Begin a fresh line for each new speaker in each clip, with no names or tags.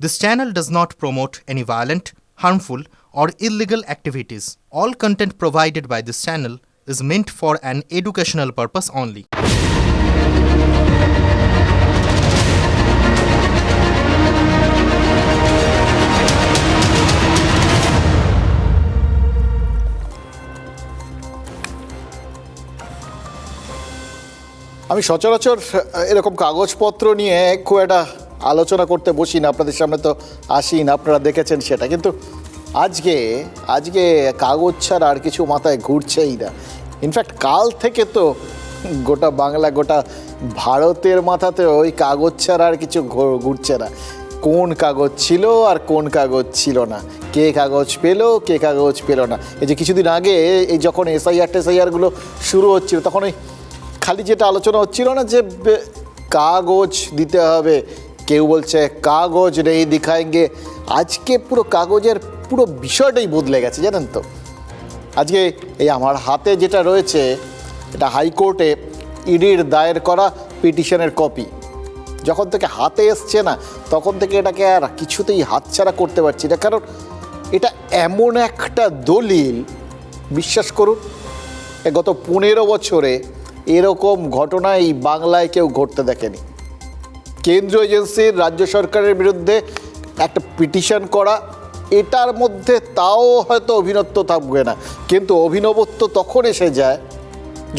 This channel does not promote any violent, harmful, or illegal activities. All content provided by this channel is meant for an educational purpose only.
আমি সচরাচর এরকম কাগজপত্র নিয়ে খুব একটা আলোচনা করতে বসি না, আপনাদের সামনে তো আসি না, আপনারা দেখেছেন সেটা। কিন্তু আজকে কাগজ ছাড়া আর কিছু মাথায় ঘুরছেই না। ইনফ্যাক্ট কাল থেকে তো গোটা বাংলা, গোটা ভারতের মাথাতে ওই কাগজ ছাড়া আর কিছু ঘুরছে না। কোন কাগজ ছিল আর কোন কাগজ ছিল না, কে কাগজ পেলো কে কাগজ পেলো না। এই যে কিছুদিন আগে এই যখন এসআইআরগুলো শুরু হচ্ছিল, তখন ওই খালি যেটা আলোচনা হচ্ছিল না যে কাগজ দিতে হবে, কেউ বলছে কাগজ নেই দিখাएंगे। আজকে পুরো কাগজের পুরো বিষয়টাই বদলে গেছে, জানেন তো। আজকে এই আমার হাতে যেটা রয়েছে, এটা হাইকোর্টে ইডির দায়ের করা পিটিশনের কপি। যখন থেকে হাতে এসছে না, তখন থেকে এটাকে আর কিছুতেই হাতছাড়া করতে পারছি না। কারণ এটা এমন একটা দলিল, বিশ্বাস করুন, গত 15 বছরে এরকম ঘটনা এই বাংলায় কেউ ঘটতে দেখেনি। কেন্দ্রীয় এজেন্সির রাজ্য সরকারের বিরুদ্ধে একটা পিটিশন করা, এটার মধ্যে তাও হয়তো অভিনবত্ব থাকবে না, কিন্তু অভিনবত্ব তখন এসে যায়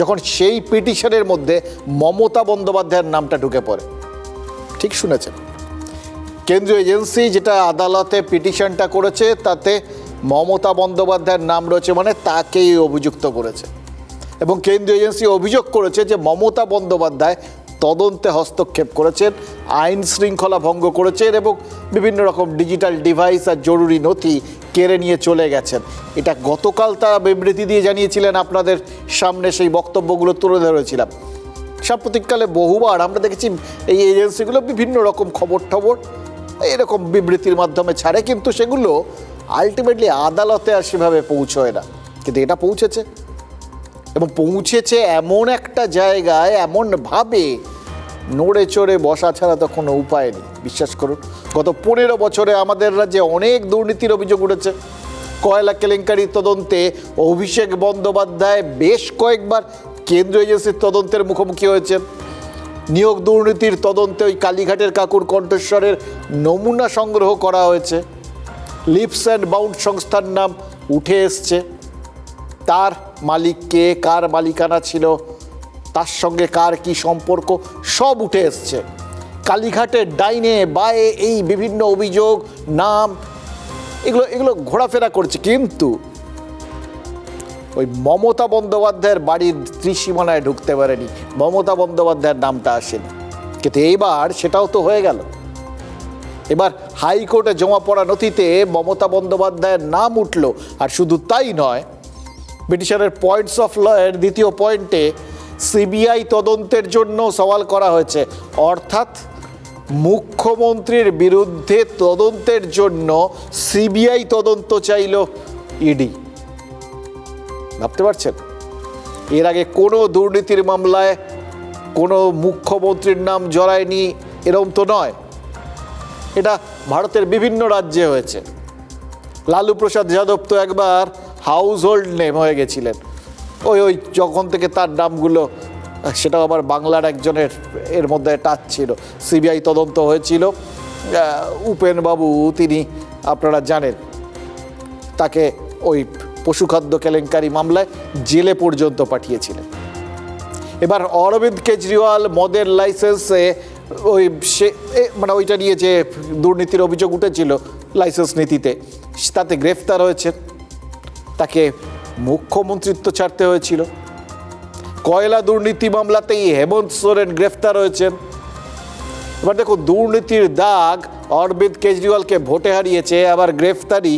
যখন সেই পিটিশনের মধ্যে মমতা বন্দ্যোপাধ্যায়ের নামটা ঢুকে পড়ে। ঠিক শুনেছেন, কেন্দ্রীয় এজেন্সি যেটা আদালতে পিটিশনটা করেছে তাতে মমতা বন্দ্যোপাধ্যায়ের নাম রয়েছে, মানে তাকেই অভিযুক্ত করেছে। এবং কেন্দ্রীয় এজেন্সি অভিযোগ করেছে যে মমতা বন্দ্যোপাধ্যায় তদন্তে হস্তক্ষেপ করেছেন, আইন শৃঙ্খলা ভঙ্গ করেছেন এবং বিভিন্ন রকম ডিজিটাল ডিভাইস আর জরুরি নথি কেড়ে নিয়ে চলে গেছেন। এটা গতকাল তারা বিবৃতি দিয়ে জানিয়েছিলেন, আপনাদের সামনে সেই বক্তব্যগুলো তুলে ধরেছিলাম। সাম্প্রতিককালে বহুবার আমরা দেখেছি এই এজেন্সিগুলো বিভিন্ন রকম খবর এরকম বিবৃতির মাধ্যমে ছাড়ে, কিন্তু সেগুলো আলটিমেটলি আদালতে আর সেভাবে পৌঁছয় না। কিন্তু এটা পৌঁছেছে, এবং পৌঁছেছে এমন একটা জায়গায়, এমনভাবে নড়ে চড়ে বসা ছাড়া তো কোনো উপায় নেই। বিশ্বাস করুন, গত 15 বছরে আমাদের রাজ্যে অনেক দুর্নীতির অভিযোগ উঠেছে। কয়লা কেলেঙ্কারির তদন্তে অভিষেক বন্দ্যোপাধ্যায় বেশ কয়েকবার কেন্দ্রীয় এজেন্সির তদন্তের মুখোমুখি হয়েছেন। নিয়োগ দুর্নীতির তদন্তে ওই কালীঘাটের কাকুর কণ্ঠস্বরের নমুনা সংগ্রহ করা হয়েছে। লিপস অ্যান্ড বাউন্ড সংস্থার নাম উঠে এসছে, তার মালিক কে, কার মালিকানা ছিল, তার সঙ্গে কার কি সম্পর্ক, সব উঠে এসছে। কালীঘাটের ডাইনে বায়ে এই বিভিন্ন অভিযোগ, নাম, এগুলো ঘোরাফেরা করছে। কিন্তু ওই মমতা বন্দ্যোপাধ্যায়ের বাড়ির ত্রিসীমানায় ঢুকতে পারেনি, মমতা বন্দ্যোপাধ্যায়ের নামটা আসেনি। কিন্তু এইবার সেটাও তো হয়ে গেল। এবার হাইকোর্টে জমা পড়া নথিতে মমতা বন্দ্যোপাধ্যায়ের নাম উঠল। আর শুধু তাই নয়, পিটিশনের পয়েন্টস অফ ল এর দ্বিতীয় পয়েন্টে সিবিআই তদন্তের জন্য সওয়াল করা হয়েছে। অর্থাৎ মুখ্যমন্ত্রীর বিরুদ্ধে তদন্তের জন্য সিবিআই তদন্ত চাইল ইডি। ভাবতে পারছেন, এর আগে কোনো দুর্নীতির মামলায় কোনো মুখ্যমন্ত্রীর নাম জড়ায়নি, এরকম তো নয়। এটা ভারতের বিভিন্ন রাজ্যে হয়েছে। লালু প্রসাদ যাদব তো একবার হাউস হোল্ড নেম হয়ে গেছিলেন। ওই যখন থেকে তার নামগুলো, সেটাও আবার বাংলার একজনের এর মধ্যে টাচ ছিল। সিবিআই তদন্ত হয়েছিল, উপেনবাবু তিনি আপনারা জানেন, তাকে ওই পশুখাদ্য কেলেঙ্কারি মামলায় জেলে পর্যন্ত পাঠিয়েছিলেন। এবার অরবিন্দ কেজরিওয়াল মদের লাইসেন্সে মানে ওইটা নিয়ে যে দুর্নীতির অভিযোগ উঠেছিল লাইসেন্স নীতিতে, তাতে গ্রেফতার হয়েছেন, তাকে মুখ্যমন্ত্রিত্ব ছাড়তে হয়েছিল। কয়লা দুর্নীতি মামলাতেই হেমন্ত সোরেন গ্রেফতার হয়েছেন। এবার দেখো, দুর্নীতির দাগ অরবিন্দ কেজরিওয়ালকে ভোটে হারিয়েছে, আবার গ্রেফতারি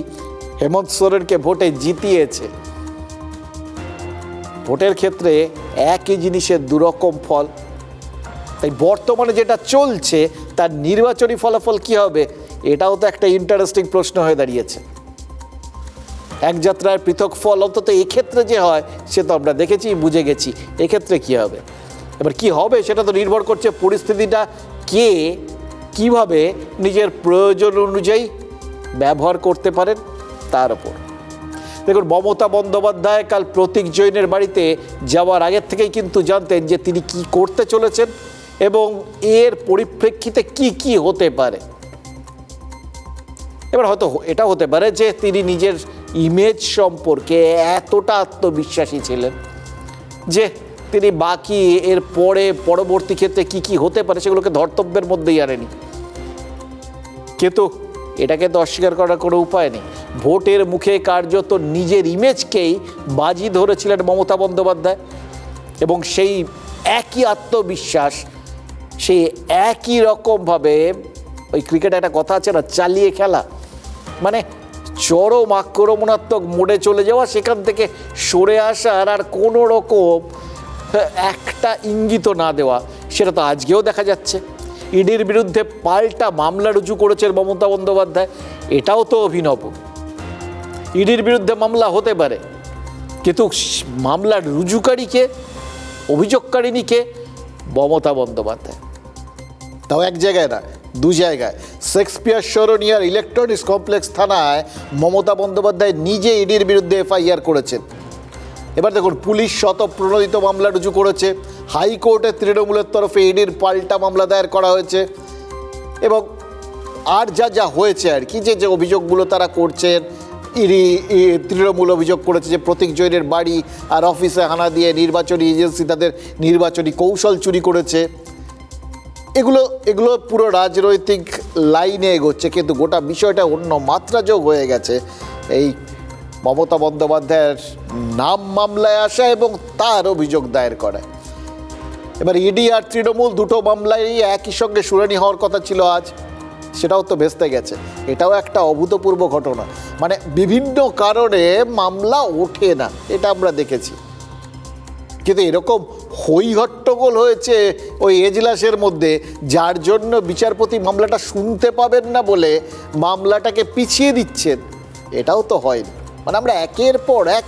হেমন্ত সোরেনকে ভোটে জিতিয়েছে। ভোটের ক্ষেত্রে একই জিনিসের দুরকম ফল। তাই বর্তমানে যেটা চলছে তার নির্বাচনী ফলাফল কি হবে, এটাও তো একটা ইন্টারেস্টিং প্রশ্ন হয়ে দাঁড়িয়েছে। এক যাত্রার পৃথক ফল অন্তত এক্ষেত্রে যে হয় সে তো আমরা দেখেছি, বুঝে গেছি। এক্ষেত্রে কি হবে, এবার কি হবে সেটা তো নির্ভর করছে পরিস্থিতিটা কে কিভাবে নিজের প্রয়োজন অনুযায়ী ব্যবহার করতে পারেন তার ওপর। দেখুন, মমতা বন্দ্যোপাধ্যায় কাল প্রতীক জৈনের বাড়িতে যাওয়ার আগের থেকেই কিন্তু জানতেন যে তিনি কি করতে চলেছেন এবং এর পরিপ্রেক্ষিতে কি কি হতে পারে। এবার হয়তো এটা হতে পারে যে তিনি নিজের ইমেজ সম্পর্কে এতটা আত্মবিশ্বাসী ছিলেন যে তিনি বাকি এর পরবর্তী ক্ষেত্রে কি কি হতে পারে সেগুলোকে ধর্তব্যের মধ্যেই আনেনি। কিন্তু এটাকে তো অস্বীকার করার কোনো উপায় নেই। ভোটের মুখে কার্যত নিজের ইমেজকেই বাজি ধরেছিলেন মমতা বন্দ্যোপাধ্যায় এবং সেই একই আত্মবিশ্বাস, সেই একই রকমভাবে ওই ক্রিকেটে একটা কথা আছে না, চালিয়ে খেলা, মানে চরম আক্রমণাত্মক মোডে চলে যাওয়া, সেখান থেকে সরে আসার আর কোনো রকম একটা ইঙ্গিত না দেওয়া, সেটা তো আজকেও দেখা যাচ্ছে। ইডির বিরুদ্ধে পাল্টা মামলা রুজু করেছেন মমতা বন্দ্যোপাধ্যায়, এটাও তো অভিনব। ইডির বিরুদ্ধে মামলা হতে পারে, কিন্তু মামলার রুজুকারীকে, অভিযোগকারিণীকে মমতা বন্দ্যোপাধ্যায়। তাও এক জায়গায় না, দু জায়গায়। শেক্সপিয়ার সরণি আর ইলেকট্রনিক্স কমপ্লেক্স থানায় মমতা বন্দ্যোপাধ্যায় নিজে ইডির বিরুদ্ধে এফআইআর করেছেন। এবার দেখুন, পুলিশ স্বতঃপ্রণোদিত মামলা রুজু করেছে, হাইকোর্টে তৃণমূলের তরফে ইডির পাল্টা মামলা দায়ের করা হয়েছে এবং আর যা যা হয়েছে আর কি, যে অভিযোগগুলো তারা করছেন, তৃণমূল অভিযোগ করেছে যে প্রতীক জৈনের বাড়ি আর অফিসে হানা দিয়ে নির্বাচনী এজেন্সি তাদের নির্বাচনী কৌশল চুরি করেছে। এগুলো পুরো রাজনৈতিক লাইনে এগোচ্ছে, কিন্তু গোটা বিষয়টা অন্য মাত্রা যোগ হয়ে গেছে এই মমতা বন্দ্যোপাধ্যায়ের নাম মামলায় আসা এবং তার অভিযোগ দায়ের করা। এবার ইডি আর তৃণমূল দুটো মামলায় একই সঙ্গে শুনানি হওয়ার কথা ছিল আজ, সেটাও তো ভেস্তে গেছে। এটাও একটা অভূতপূর্ব ঘটনা, মানে বিভিন্ন কারণে মামলা ওঠে না, এটা আমরা দেখেছি। কিন্তু এরকম হইহট্টগোল হয়েছে ওই এজলাসের মধ্যে, যার জন্য বিচারপতি মামলাটা শুনতে পাবেন না বলে মামলাটাকে পিছিয়ে দিচ্ছেন, এটাও তো হয়নি। মানে আমরা একের পর এক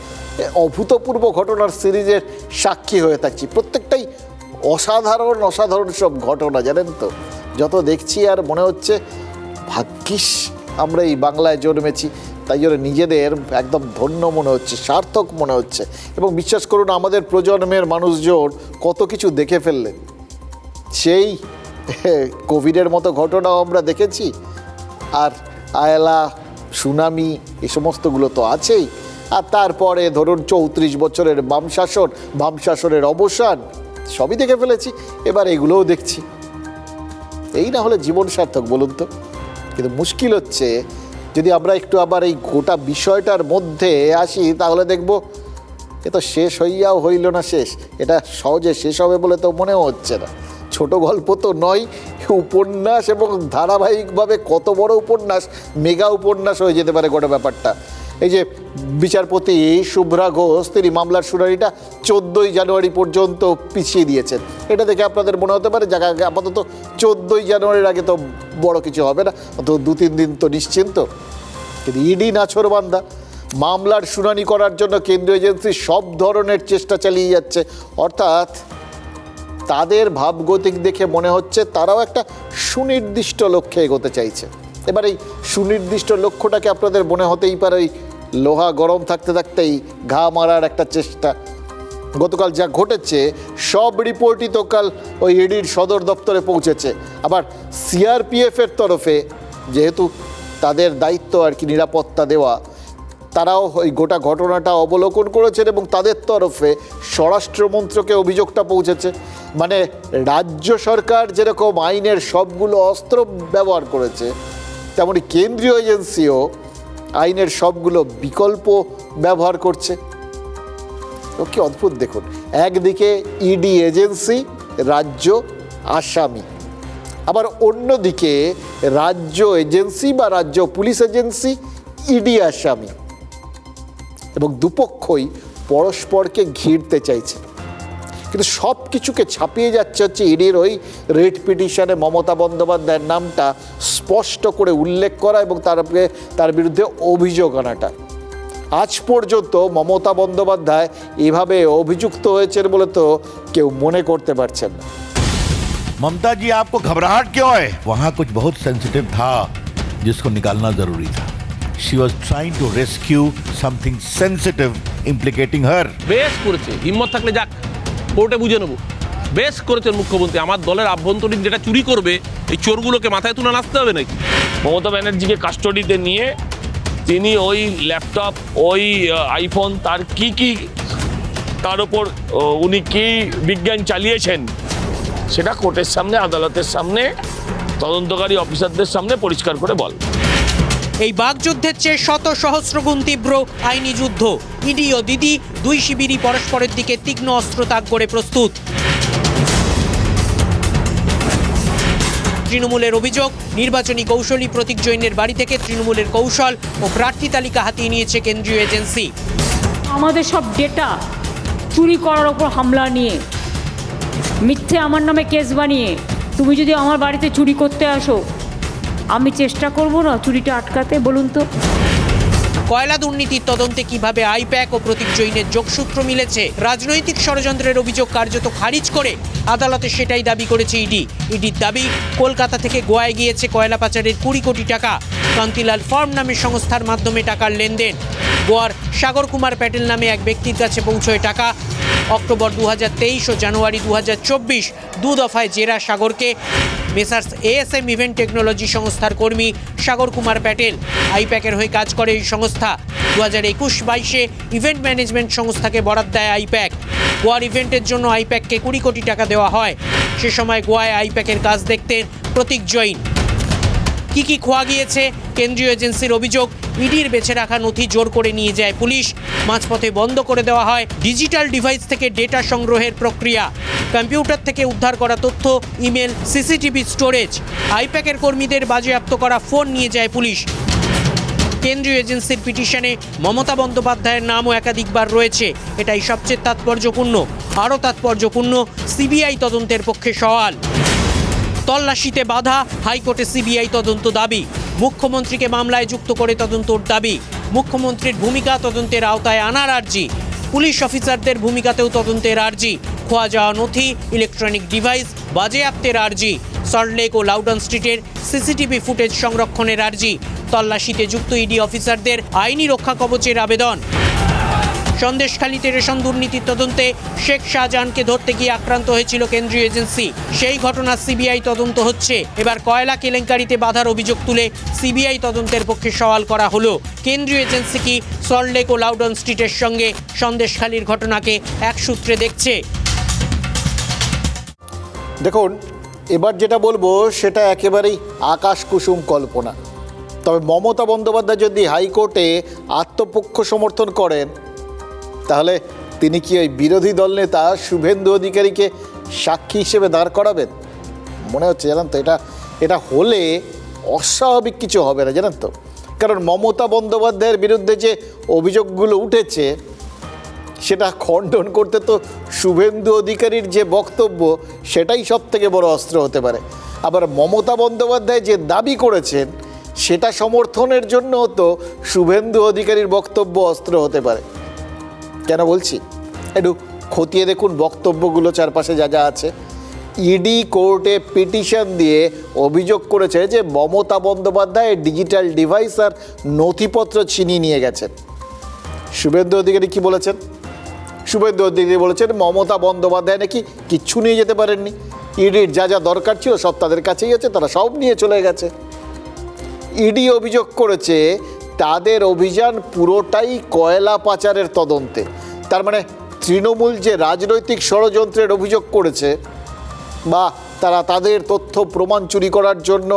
অভূতপূর্ব ঘটনার সিরিজের সাক্ষী হয়ে থাকছি, প্রত্যেকটাই অসাধারণ অসাধারণ সব ঘটনা, জানেন তো। যত দেখছি আর মনে হচ্ছে ভাগ্যিস আমরা এই বাংলায় জন্মেছি, তাই জন্য নিজেদের একদম ধন্য মনে হচ্ছে, সার্থক মনে হচ্ছে। এবং বিশ্বাস করুন, আমাদের প্রজন্মের মানুষজন কত কিছু দেখে ফেললেন। সেই কোভিডের মতো ঘটনাও আমরা দেখেছি, আর আয়লা, সুনামি, এই সমস্তগুলো তো আছেই। আর তারপরে ধরুন 34 বছরের বাম শাসনের অবসান, সবই দেখে ফেলেছি, এবার এগুলোও দেখছি। এই না হলে জীবন সার্থক বলুন তো? কিন্তু মুশকিল হচ্ছে, যদি আমরা একটু আবার এই গোটা বিষয়টার মধ্যে আসি, তাহলে দেখব এ তো শেষ হইয়াও হইল না শেষ। এটা সহজে শেষ হবে বলে তো মনেও হচ্ছে না। ছোট গল্প তো নয়, উপন্যাস, এবং ধারাবাহিকভাবে কত বড় উপন্যাস, মেগা উপন্যাস হয়ে যেতে পারে গোটা ব্যাপারটা। এই যে বিচারপতি শুভ্রা ঘোষ, তিনি মামলার শুনানিটা 14ই জানুয়ারি পর্যন্ত পিছিয়ে দিয়েছেন। এটা দেখে আপনাদের মনে হতে পারে যে আপাতত 14ই জানুয়ারির আগে তো বড় কিছু হবে না, তো 2-3 দিন তো নিশ্চিন্ত। কিন্তু ইডি নাছোড়বান্দা, মামলার শুনানি করার জন্য কেন্দ্রীয় এজেন্সি সব ধরনের চেষ্টা চালিয়ে যাচ্ছে। অর্থাৎ তাদের ভাবগতিক দেখে মনে হচ্ছে তারাও একটা সুনির্দিষ্ট লক্ষ্যে এগোতে চাইছে। এবার এই সুনির্দিষ্ট লক্ষ্যটাকে আপনাদের মনে হতেই পারে ওই লোহা গরম থাকতে থাকতেই ঘা মারার একটা চেষ্টা। গতকাল যা ঘটেছে সব রিপোর্টই তো কাল ওই ইডির সদর দপ্তরে পৌঁছেছে। আবার সিআরপিএফের তরফে, যেহেতু তাদের দায়িত্ব আর কি নিরাপত্তা দেওয়া, তারাও ওই গোটা ঘটনাটা অবলোকন করেছেন এবং তাদের তরফে স্বরাষ্ট্রমন্ত্রকে অভিযোগটা পৌঁছেছে। মানে রাজ্য সরকার যেরকম আইনের সবগুলো অস্ত্র ব্যবহার করেছে, তেমনি কেন্দ্রীয় এজেন্সিও আইনের সবগুলো বিকল্প ব্যবহার করছে। ও কি অদ্ভুত দেখুন, একদিকে ইডি এজেন্সি, রাজ্য আসামি, আবার অন্যদিকে রাজ্য এজেন্সি বা রাজ্য পুলিশ এজেন্সি, ইডি আসামি, এবং দুপক্ষই পরস্পরকে ঘিরতে চাইছে। কিন্তু সব কিছুকে ছাপিয়ে যাচ্ছে হচ্ছে ইডির ওই রিট পিটিশনে মমতা বন্দ্যোপাধ্যায়ের নামটা স্পষ্ট করে উল্লেখ করা এবং তার বিরুদ্ধে অভিযোগ আনাটা। আজ পর্যন্ত মমতা বন্দ্যোপাধ্যায় এভাবে অভিযুক্ত হয়েছেন বলে তো কেউ মনে করতে পারছেন না।
ममता जी आपको घबराहट क्यों है? वहां कुछ बहुत सेंसिटिव था जिसको निकालना जरूरी था। She was trying to rescue something sensitive implicating her.
বেশ করেছে, হিম্মত থাকলে যাক, কোর্টে বুঝে নেবো। বেশ করেছেন মুখ্যমন্ত্রী, আমার দলের আভ্যন্তরীণ যেটা চুরি করবে এই চোরগুলোকে মাথায় তুলে নাচতে হবে নাকি? মমতা ব্যানার্জিকে কাস্টডিতে নিয়ে তিনি ওই ল্যাপটপ, ওই আইফোন, তার কি তার উপর উনি কি বিজ্ঞান চালিয়েছেন সেটা কোর্টের সামনে, আদালতের সামনে, তদন্তকারী অফিসারদের সামনে পরিষ্কার করে বল।
এই বাগযুদ্ধের চেয়ে শত সহস্রগুণ তীব্র আইনি যুদ্ধ। ইডি ও দিদি দুই শিবিরই পরস্পরের দিকে তীক্ষ্ণ অস্ত্র তাক করে প্রস্তুত। তৃণমূলের অভিযোগ, নির্বাচনী কৌশলী প্রতীক জৈনের বাড়ি থেকে তৃণমূলের কৌশল ও প্রার্থী তালিকা হাতিয়ে নিয়েছে কেন্দ্রীয় এজেন্সি।
আমাদের সব ডেটা চুরি করার ওপর হামলা নিয়ে, মিথ্যে আমার নামে কেস বানিয়ে তুমি যদি আমার বাড়িতে চুরি করতে আসো, আমি চেষ্টা করব না চুরিটা আটকাতে? বলুন তো।
কয়লা দুর্নীতির তদন্তে কিভাবে আইপ্যাক ও প্রতীক জৈনের যোগসূত্র মিলেছে, রাজনৈতিক ষড়যন্ত্রের অভিযোগ কার্যত খারিজ করে আদালতে সেটাই দাবি করেছে ইডি। ইডির দাবি, কলকাতা থেকে গোয়ায় গিয়েছে কয়লা পাচারের 20 কোটি টাকা। কান্তিলাল ফার্ম নামের সংস্থার মাধ্যমে টাকার লেনদেন। গোয়ার সাগর কুমার প্যাটেল নামে এক ব্যক্তির কাছে পৌঁছয় টাকা। অক্টোবর 2023 ও জানুয়ারি 2024 দু দফায় জেরা সাগরকে। মেসার্স এএসএম ইভেন্ট টেকনোলজি সংস্থার কর্মী সাগর কুমার প্যাটেল। আইপ্যাকের হয়ে কাজ করে এই সংস্থা। 2021-22 ইভেন্ট ম্যানেজমেন্ট সংস্থাকে বরাদ দেয় আইপ্যাক। গোয়ার ইভেন্টের জন্য আইপ্যাককে 20 কোটি টাকা দেওয়া হয়। সে সময় গোয়ায় আইপ্যাকের কাজ দেখতেন প্রতীক জৈন। কি খোয়া গিয়েছে? কেন্দ্রীয় এজেন্সির অভিযোগ, ইডির বেছে রাখা নথি জোর করে নিয়ে যায় পুলিশ। মাঝপথে বন্ধ করে দেওয়া হয় ডিজিটাল ডিভাইস থেকে ডেটা সংগ্রহের প্রক্রিয়া। কম্পিউটার থেকে উদ্ধার করা তথ্য, ইমেল, সিসিটিভি স্টোরেজ। আইপ্যাকের কর্মীদের বাজেয়াপ্ত করা ফোন নিয়ে যায় পুলিশ। কেন্দ্রীয় এজেন্সির পিটিশনে মমতা বন্দ্যোপাধ্যায়ের নামও একাধিকবার রয়েছে। এটাই সবচেয়ে তাৎপর্যপূর্ণ। আরও তাৎপর্যপূর্ণ, সিবিআই তদন্তের পক্ষে সওয়াল। তল্লাশিতে বাধা, হাইকোর্টে সিবিআই তদন্ত দাবি। মুখ্যমন্ত্রীকে মামলায় যুক্ত করে তদন্তর দাবি। মুখ্যমন্ত্রীর ভূমিকা তদন্তের আওতায় আনার আর্জি। পুলিশ অফিসারদের ভূমিকাতেও তদন্তের আর্জি। খোয়া যাওয়া নথি, ইলেকট্রনিক ডিভাইস বাজেয়াপ্তের আর্জি। সল্টলেক ও লাউডন স্ট্রিটের সিসিটিভি ফুটেজ সংরক্ষণের আর্জি। তল্লাশিতে যুক্ত ইডি অফিসারদের আইনি রক্ষা কবচের আবেদন। সন্দেশখালীতে রেশন দুর্নীতির তদন্তে শেখ শাহজাহানকে ধরতে গিয়ে আক্রান্ত হয়েছিল কেন্দ্রীয় এজেন্সি। সেই ঘটনার সিবিআই তদন্ত হচ্ছে। এবার কয়লা কেলেঙ্কারিতে বাধার অভিযোগ তুলে সিবিআই তদন্তের পক্ষে সওয়াল করা হলো। কেন্দ্রীয় এজেন্সি কি সল্টলেক ও লাউডন স্ট্রিটের সঙ্গে সন্দেশখালীর ঘটনাকে এক সূত্রে দেখছে?
দেখুন, এবার যেটা বলবো সেটা একেবারেই আকাশ কুসুম কল্পনা। তবে মমতা বন্দ্যোপাধ্যায় যদি হাইকোর্টে আত্মপক্ষ সমর্থন করেন, তাহলে তিনি কি ওই বিরোধী দল নেতা শুভেন্দু অধিকারীকে সাক্ষী হিসেবে দাঁড় করাবেন? মনে হচ্ছে, জানেন তো, এটা হলে অস্বাভাবিক কিছু হবে না, জানেন তো। কারণ মমতা বন্দ্যোপাধ্যায়ের বিরুদ্ধে যে অভিযোগগুলো উঠেছে সেটা খণ্ডন করতে তো শুভেন্দু অধিকারীর যে বক্তব্য সেটাই সব থেকে বড় অস্ত্র হতে পারে। আবার মমতা বন্দ্যোপাধ্যায় যে দাবি করেছেন সেটা সমর্থনের জন্য তো শুভেন্দু অধিকারীর বক্তব্য অস্ত্র হতে পারে। কেন বলছি, একটু খতিয়ে দেখুন বক্তব্যগুলো চারপাশে যা যা আছে। ইডি কোর্টে পিটিশন দিয়ে অভিযোগ করেছে যে মমতা বন্দ্যোপাধ্যায় ডিজিটাল ডিভাইস আর নথিপত্র ছিনিয়ে নিয়ে গেছেন। শুভেন্দু অধিকারী কি বলেছেন? শুভেন্দু অধিকারী বলেছেন মমতা বন্দ্যোপাধ্যায় নাকি কিচ্ছু নিয়ে যেতে পারেননি। ইডির যা যা দরকার ছিল সব তাদের কাছেই আছে, তারা সব নিয়ে চলে গেছে। ইডি অভিযোগ করেছে তাদের অভিযান পুরোটাই কয়লা পাচারের তদন্তে। তার মানে তৃণমূল যে রাজনৈতিক ষড়যন্ত্রের অভিযোগ করেছে, বা তারা তাদের তথ্য প্রমাণ চুরি করার জন্য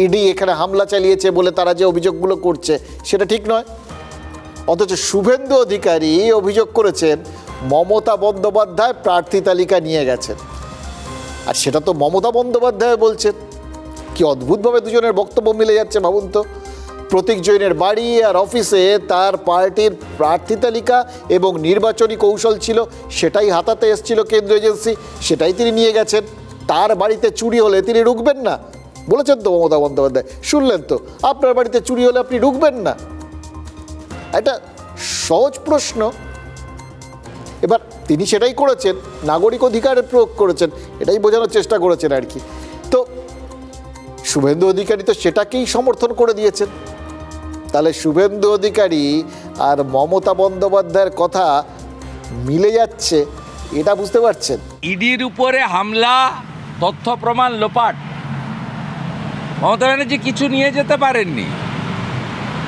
ইডি এখানে হামলা চালিয়েছে বলে তারা যে অভিযোগগুলো করছে সেটা ঠিক নয়। অথচ শুভেন্দু অধিকারী অভিযোগ করেছেন মমতা বন্দ্যোপাধ্যায় প্রার্থী তালিকা নিয়ে গেছেন, আর সেটা তো মমতা বন্দ্যোপাধ্যায় বলছেন। কি অদ্ভুতভাবে দুজনের বক্তব্য মিলে যাচ্ছে ভাবুন তো। প্রতীক জৈনের বাড়ি আর অফিসে তার পার্টির প্রার্থী তালিকা এবং নির্বাচনী কৌশল ছিল, সেটাই হাতাতে এসেছিল কেন্দ্রীয় এজেন্সি, সেটাই তিনি নিয়ে গেছেন। তার বাড়িতে চুরি হলে তিনি ঢুকবেন না বলেছেন তো মমতা বন্দ্যোপাধ্যায়, শুনলেন তো। আপনার বাড়িতে চুরি হলে আপনি ঢুকবেন না? এটা সহজ প্রশ্ন। এবার তিনি সেটাই করেছেন, নাগরিক অধিকারের প্রয়োগ করেছেন, এটাই বোঝানোর চেষ্টা করেছেন আর কি। তো শুভেন্দু অধিকারী তো সেটাকেই সমর্থন করে দিয়েছেন। তাহলে শুভেন্দু অধিকারী আর মমতা বন্দ্যোপাধ্যায়ের কথা মিলে যাচ্ছে, এটা বুঝতে পারছেন?
ইডির উপরে হামলা, তথ্য প্রমাণ লোপাট। মমতা ব্যানার্জি কিছু নিয়ে যেতে পারেননি।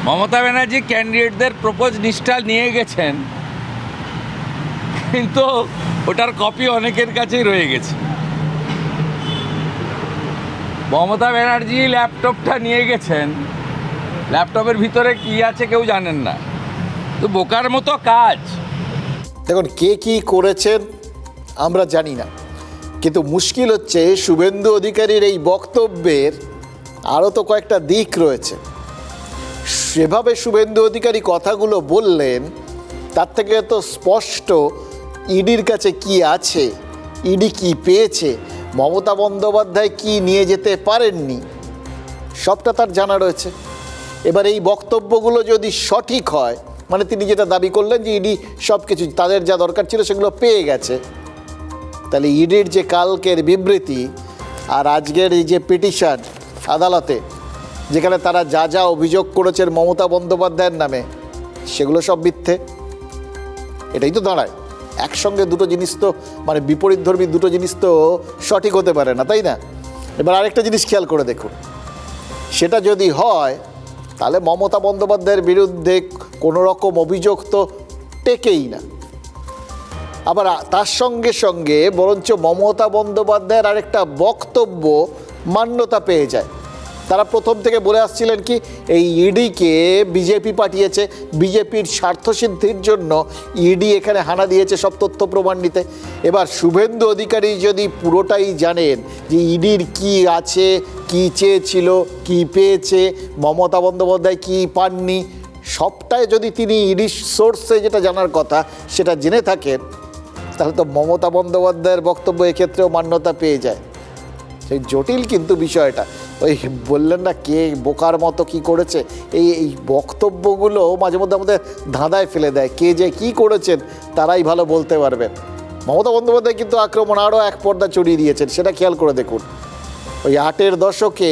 মমতা ব্যানার্জি ক্যান্ডিডেটদের প্রপোজ লিস্টটা নিয়ে গেছেন, কিন্তু ওটার কপি অনেকের কাছেই রয়ে গেছে। মমতা ব্যানার্জি ল্যাপটপটা নিয়ে গেছেন, ল্যাপটপের ভিতরে কি আছে কেউ জানেন না। তো বোকার মতো কাজ।
দেখুন, কে কি করেছেন আমরা জানি না, কিন্তু মুশকিল হচ্ছে শুভেন্দু অধিকারীর এই বক্তব্যের আরও তো কয়েকটা দিক রয়েছে। সেভাবে শুভেন্দু অধিকারী কথাগুলো বললেন, তার থেকে তো স্পষ্ট ইডির কাছে কি আছে, ইডি কি পেয়েছে, মমতা বন্দ্যোপাধ্যায় কি নিয়ে যেতে পারেননি, সবটা তার জানা রয়েছে। এবার এই বক্তব্যগুলো যদি সঠিক হয়, মানে তিনি যেটা দাবি করলেন যে ইডি সব কিছু তাদের যা দরকার ছিল সেগুলো পেয়ে গেছে, তাহলে ইডির যে কালকের বিবৃতি আর আজকের এই যে পিটিশন আদালতে, যেখানে তারা যা যা অভিযোগ করেছেন মমতা বন্দ্যোপাধ্যায়ের নামে, সেগুলো সব মিথ্যে। এটাই তো দাঁড়ায়। একসঙ্গে দুটো জিনিস তো, মানে বিপরীতধর্মী দুটো জিনিস তো সঠিক হতে পারে না, তাই না? এবার আরেকটা জিনিস খেয়াল করে দেখুন, সেটা যদি হয় তাহলে মমতা বন্দ্যোপাধ্যায়ের বিরুদ্ধে কোনো রকম অভিযোগ তো টেকেই না। আবার তার সঙ্গে সঙ্গে বরঞ্চ মমতা বন্দ্যোপাধ্যায়ের আরেকটা বক্তব্য মান্যতা পেয়ে যায়। তারা প্রথম থেকে বলে আসছিলেন কি, এই ইডিকে বিজেপি পাঠিয়েছে, বিজেপির স্বার্থসিদ্ধির জন্য ইডি এখানে হানা দিয়েছে সব তথ্য প্রমাণ নিতে। এবার শুভেন্দু অধিকারী যদি পুরোটাই জানেন যে ইডির কি আছে, কি চেয়েছিল, কি পেয়েছে, মমতা বন্দ্যোপাধ্যায় কি পাননি, সবটাই যদি তিনি ইডি সোর্সে যেটা জানার কথা সেটা জেনে থাকেন, তাহলে তো মমতা বন্দ্যোপাধ্যায়ের বক্তব্য এক্ষেত্রেও মান্যতা পেয়ে যায়। সেই জটিল কিন্তু বিষয়টা। ওই বললেন না কে বোকার মতো কি করেছে, এই বক্তব্যগুলো মাঝে মধ্যে আমাদের ধাঁধায় ফেলে দেয়। কে যে কি করেছেন তারাই ভালো বলতে পারবেন। মমতা বন্দ্যোপাধ্যায় কিন্তু আক্রমণ আরও এক পর্দা চড়িয়ে দিয়েছেন, সেটা খেয়াল করে দেখুন। ওই 8-এর দশকে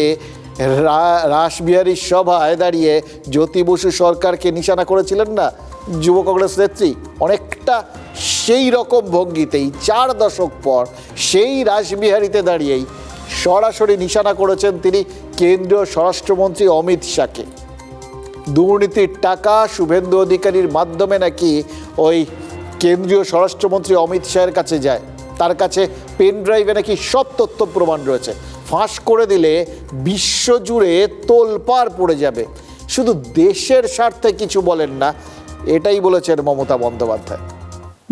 রাসবিহারীর সভায় দাঁড়িয়ে জ্যোতি বসু সরকারকে নিশানা করেছিলেন না যুব কংগ্রেস নেত্রী, অনেকটা সেই রকম ভঙ্গিতেই 4 দশক পর সেই রাসবিহারীতে দাঁড়িয়েই সরাসরি নিশানা করেছেন তিনি কেন্দ্রীয় স্বরাষ্ট্রমন্ত্রী অমিত শাহকে। দুর্নীতির টাকা শুভেন্দু অধিকারীর মাধ্যমে নাকি ওই কেন্দ্রীয় স্বরাষ্ট্রমন্ত্রী অমিত শাহের কাছে যায়, তার কাছে পেন ড্রাইভে নাকি সব তথ্য প্রমাণ রয়েছে। ফাঁস করে দিলে বিশ্বজুড়ে তোলপাড় পড়ে যাবে। শুধু দেশের স্বার্থে কিছু বলেন না, এটাই বলেছেন মমতা বন্দ্যোপাধ্যায়।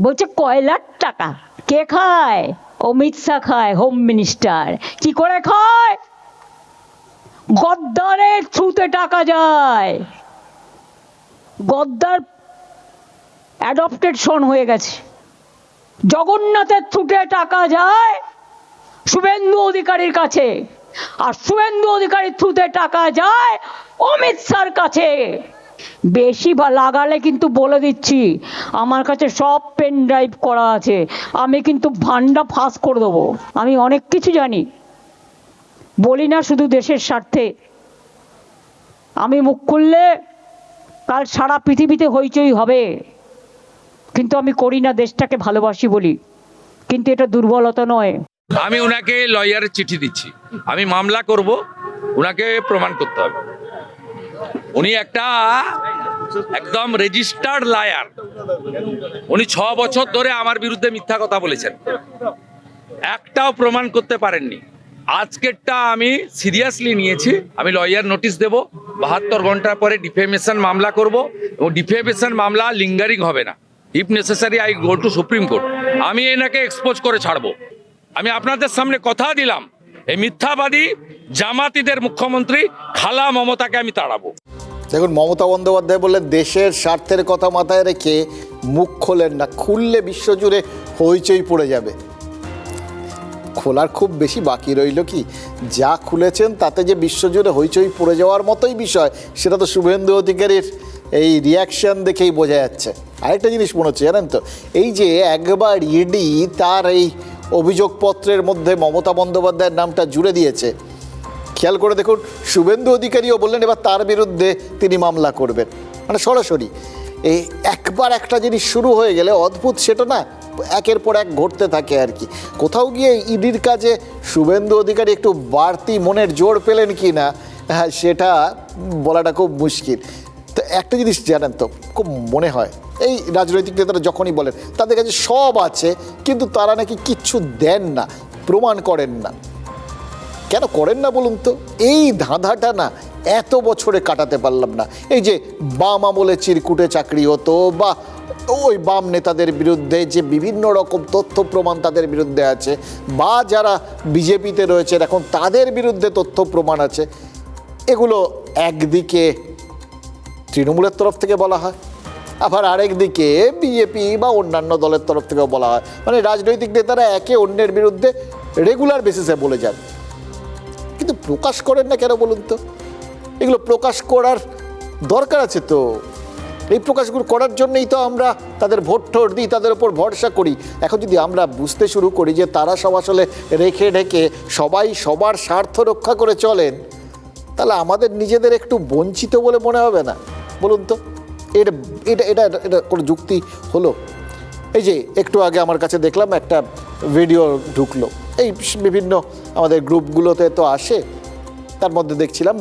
বলছে কয়লার টাকা কে খায়? অমিত শাহ খায়, হোম মিনিস্টার। কি করে খায়? গদ্দারের থ্রুতে টাকা যায়। গদ্দার অ্যাডপ্টেড সন হয়ে গেছে। জগন্নাথের থ্রুতে টাকা যায় শুভেন্দু অধিকারীর কাছে, আর শুভেন্দু অধিকারীর থ্রুতে টাকা যায় অমিত শাহর কাছে। বেশি লাগালে কিন্তু বলে দিচ্ছি, আমার কাছে সব পেন ড্রাইভ করা আছে, আমি কিন্তু ভান্ডা ফাঁস করে দেবো। আমি অনেক কিছু জানি, বলি না শুধু দেশের স্বার্থে। আমি মুখ খুললে কাল সারা পৃথিবীতে হইচই হবে, কিন্তু আমি করি না, দেশটাকে ভালোবাসি বলি। কিন্তু এটা দুর্বলতা নয়।
আমি ওনাকে লয়ারের চিঠি দিচ্ছি, আমি মামলা করব, ওনাকে প্রমাণ করতে হবে। উনি একটা একদম রেজিস্টার্ড লায়ার। উনি 6 বছর ধরে আমার বিরুদ্ধে মিথ্যা কথা বলেছেন, একটাও প্রমাণ করতে পারেননি। আজকেরটা আমি সিরিয়াসলি নিয়েছি। আমি লয়ার নোটিশ দেব, 72 ঘন্টার পরে ডিফেমেশন মামলা করব, এবং ডিফেমেশন মামলা লিঙ্গারিং হবে না। If necessary I go to supreme court. আমি এনাকে এক্সপোজ করে ছাড়বো। আমি আপনাদের সামনে কথা দিলাম, এই মিথ্যাবাদী জামাতিদের মুখ্যমন্ত্রী খালা মমতাকে আমি তাড়াবো।
দেখুন, মমতা বন্দ্যোপাধ্যায় বললেন দেশের স্বার্থের কথা মাথায় রেখে মুখ খোলেন না, খুললে বিশ্বজুড়ে হইচই পড়ে যাবে। খোলার খুব বেশি বাকি রইল কি? যা খুলেছেন তাতে যে বিশ্বজুড়ে হইচই পড়ে যাওয়ার মতোই বিষয়, সেটা তো শুভেন্দু অধিকারীর এই রিয়াকশন দেখেই বোঝা যাচ্ছে। আরেকটা জিনিস মনে হচ্ছে জানেন তো, এই যে একবার ইডি তার এই অভিযোগপত্রের মধ্যে মমতা বন্দ্যোপাধ্যায়ের নামটা জুড়ে দিয়েছে, খেয়াল করে দেখুন শুভেন্দু অধিকারীও বললেন এবার তার বিরুদ্ধে তিনি মামলা করবেন, মানে সরাসরি। এই একবার একটা জিনিস শুরু হয়ে গেলে অদ্ভুত সেটা না একের পর এক ঘটতে থাকে আর কি। কোথাও গিয়ে ইডির কাজে শুভেন্দু অধিকারী একটু বাড়তি মনের জোর পেলেন কি না, হ্যাঁ সেটা বলাটা খুব মুশকিল। তো একটা জিনিস জানেন তো, খুব মনে হয় এই রাজনৈতিক নেতারা যখনই বলেন তাদের কাছে সব আছে কিন্তু তারা নাকি কিচ্ছু দেন না, প্রমাণ করেন না। কেন করেন না বলুন তো? এই ধাঁধাটা না এত বছরে কাটাতে পারলাম না। এই যে বাম আমলে চিরকুটে চাকরি হতো, বা ওই বাম নেতাদের বিরুদ্ধে যে বিভিন্ন রকম তথ্য প্রমাণ তাদের বিরুদ্ধে আছে, বা যারা বিজেপিতে রয়েছেন এখন তাদের বিরুদ্ধে তথ্য প্রমাণ আছে, এগুলো একদিকে তৃণমূলের তরফ থেকে বলা হয়, আবার আরেকদিকে বিজেপি বা অন্যান্য দলের তরফ থেকেও বলা হয়। মানে রাজনৈতিক নেতারা একে অন্যের বিরুদ্ধে রেগুলার বেসিসে বলে যান, কিন্তু প্রকাশ করেন না কেন বলুন তো? এগুলো প্রকাশ করার দরকার আছে তো। এই প্রকাশগুলো করার জন্যই তো আমরা তাদের ভোট ঠোট দিই, তাদের ওপর ভরসা করি। এখন যদি আমরা বুঝতে শুরু করি যে তারা সব আসলে রেখে ঢেকে সবাই সবার স্বার্থ রক্ষা করে চলেন, তাহলে আমাদের নিজেদের একটু বঞ্চিত বলে মনে হবে না বলুন তো? এটা এটা এটা এটা কোনো যুক্তি হলো? এই যে একটু আগে আমার কাছে দেখলাম একটা ভিডিও ঢুকলো, এই বিভিন্ন আমাদের গ্রুপগুলোতে তো আসে, তার মধ্যে দেখছিলাম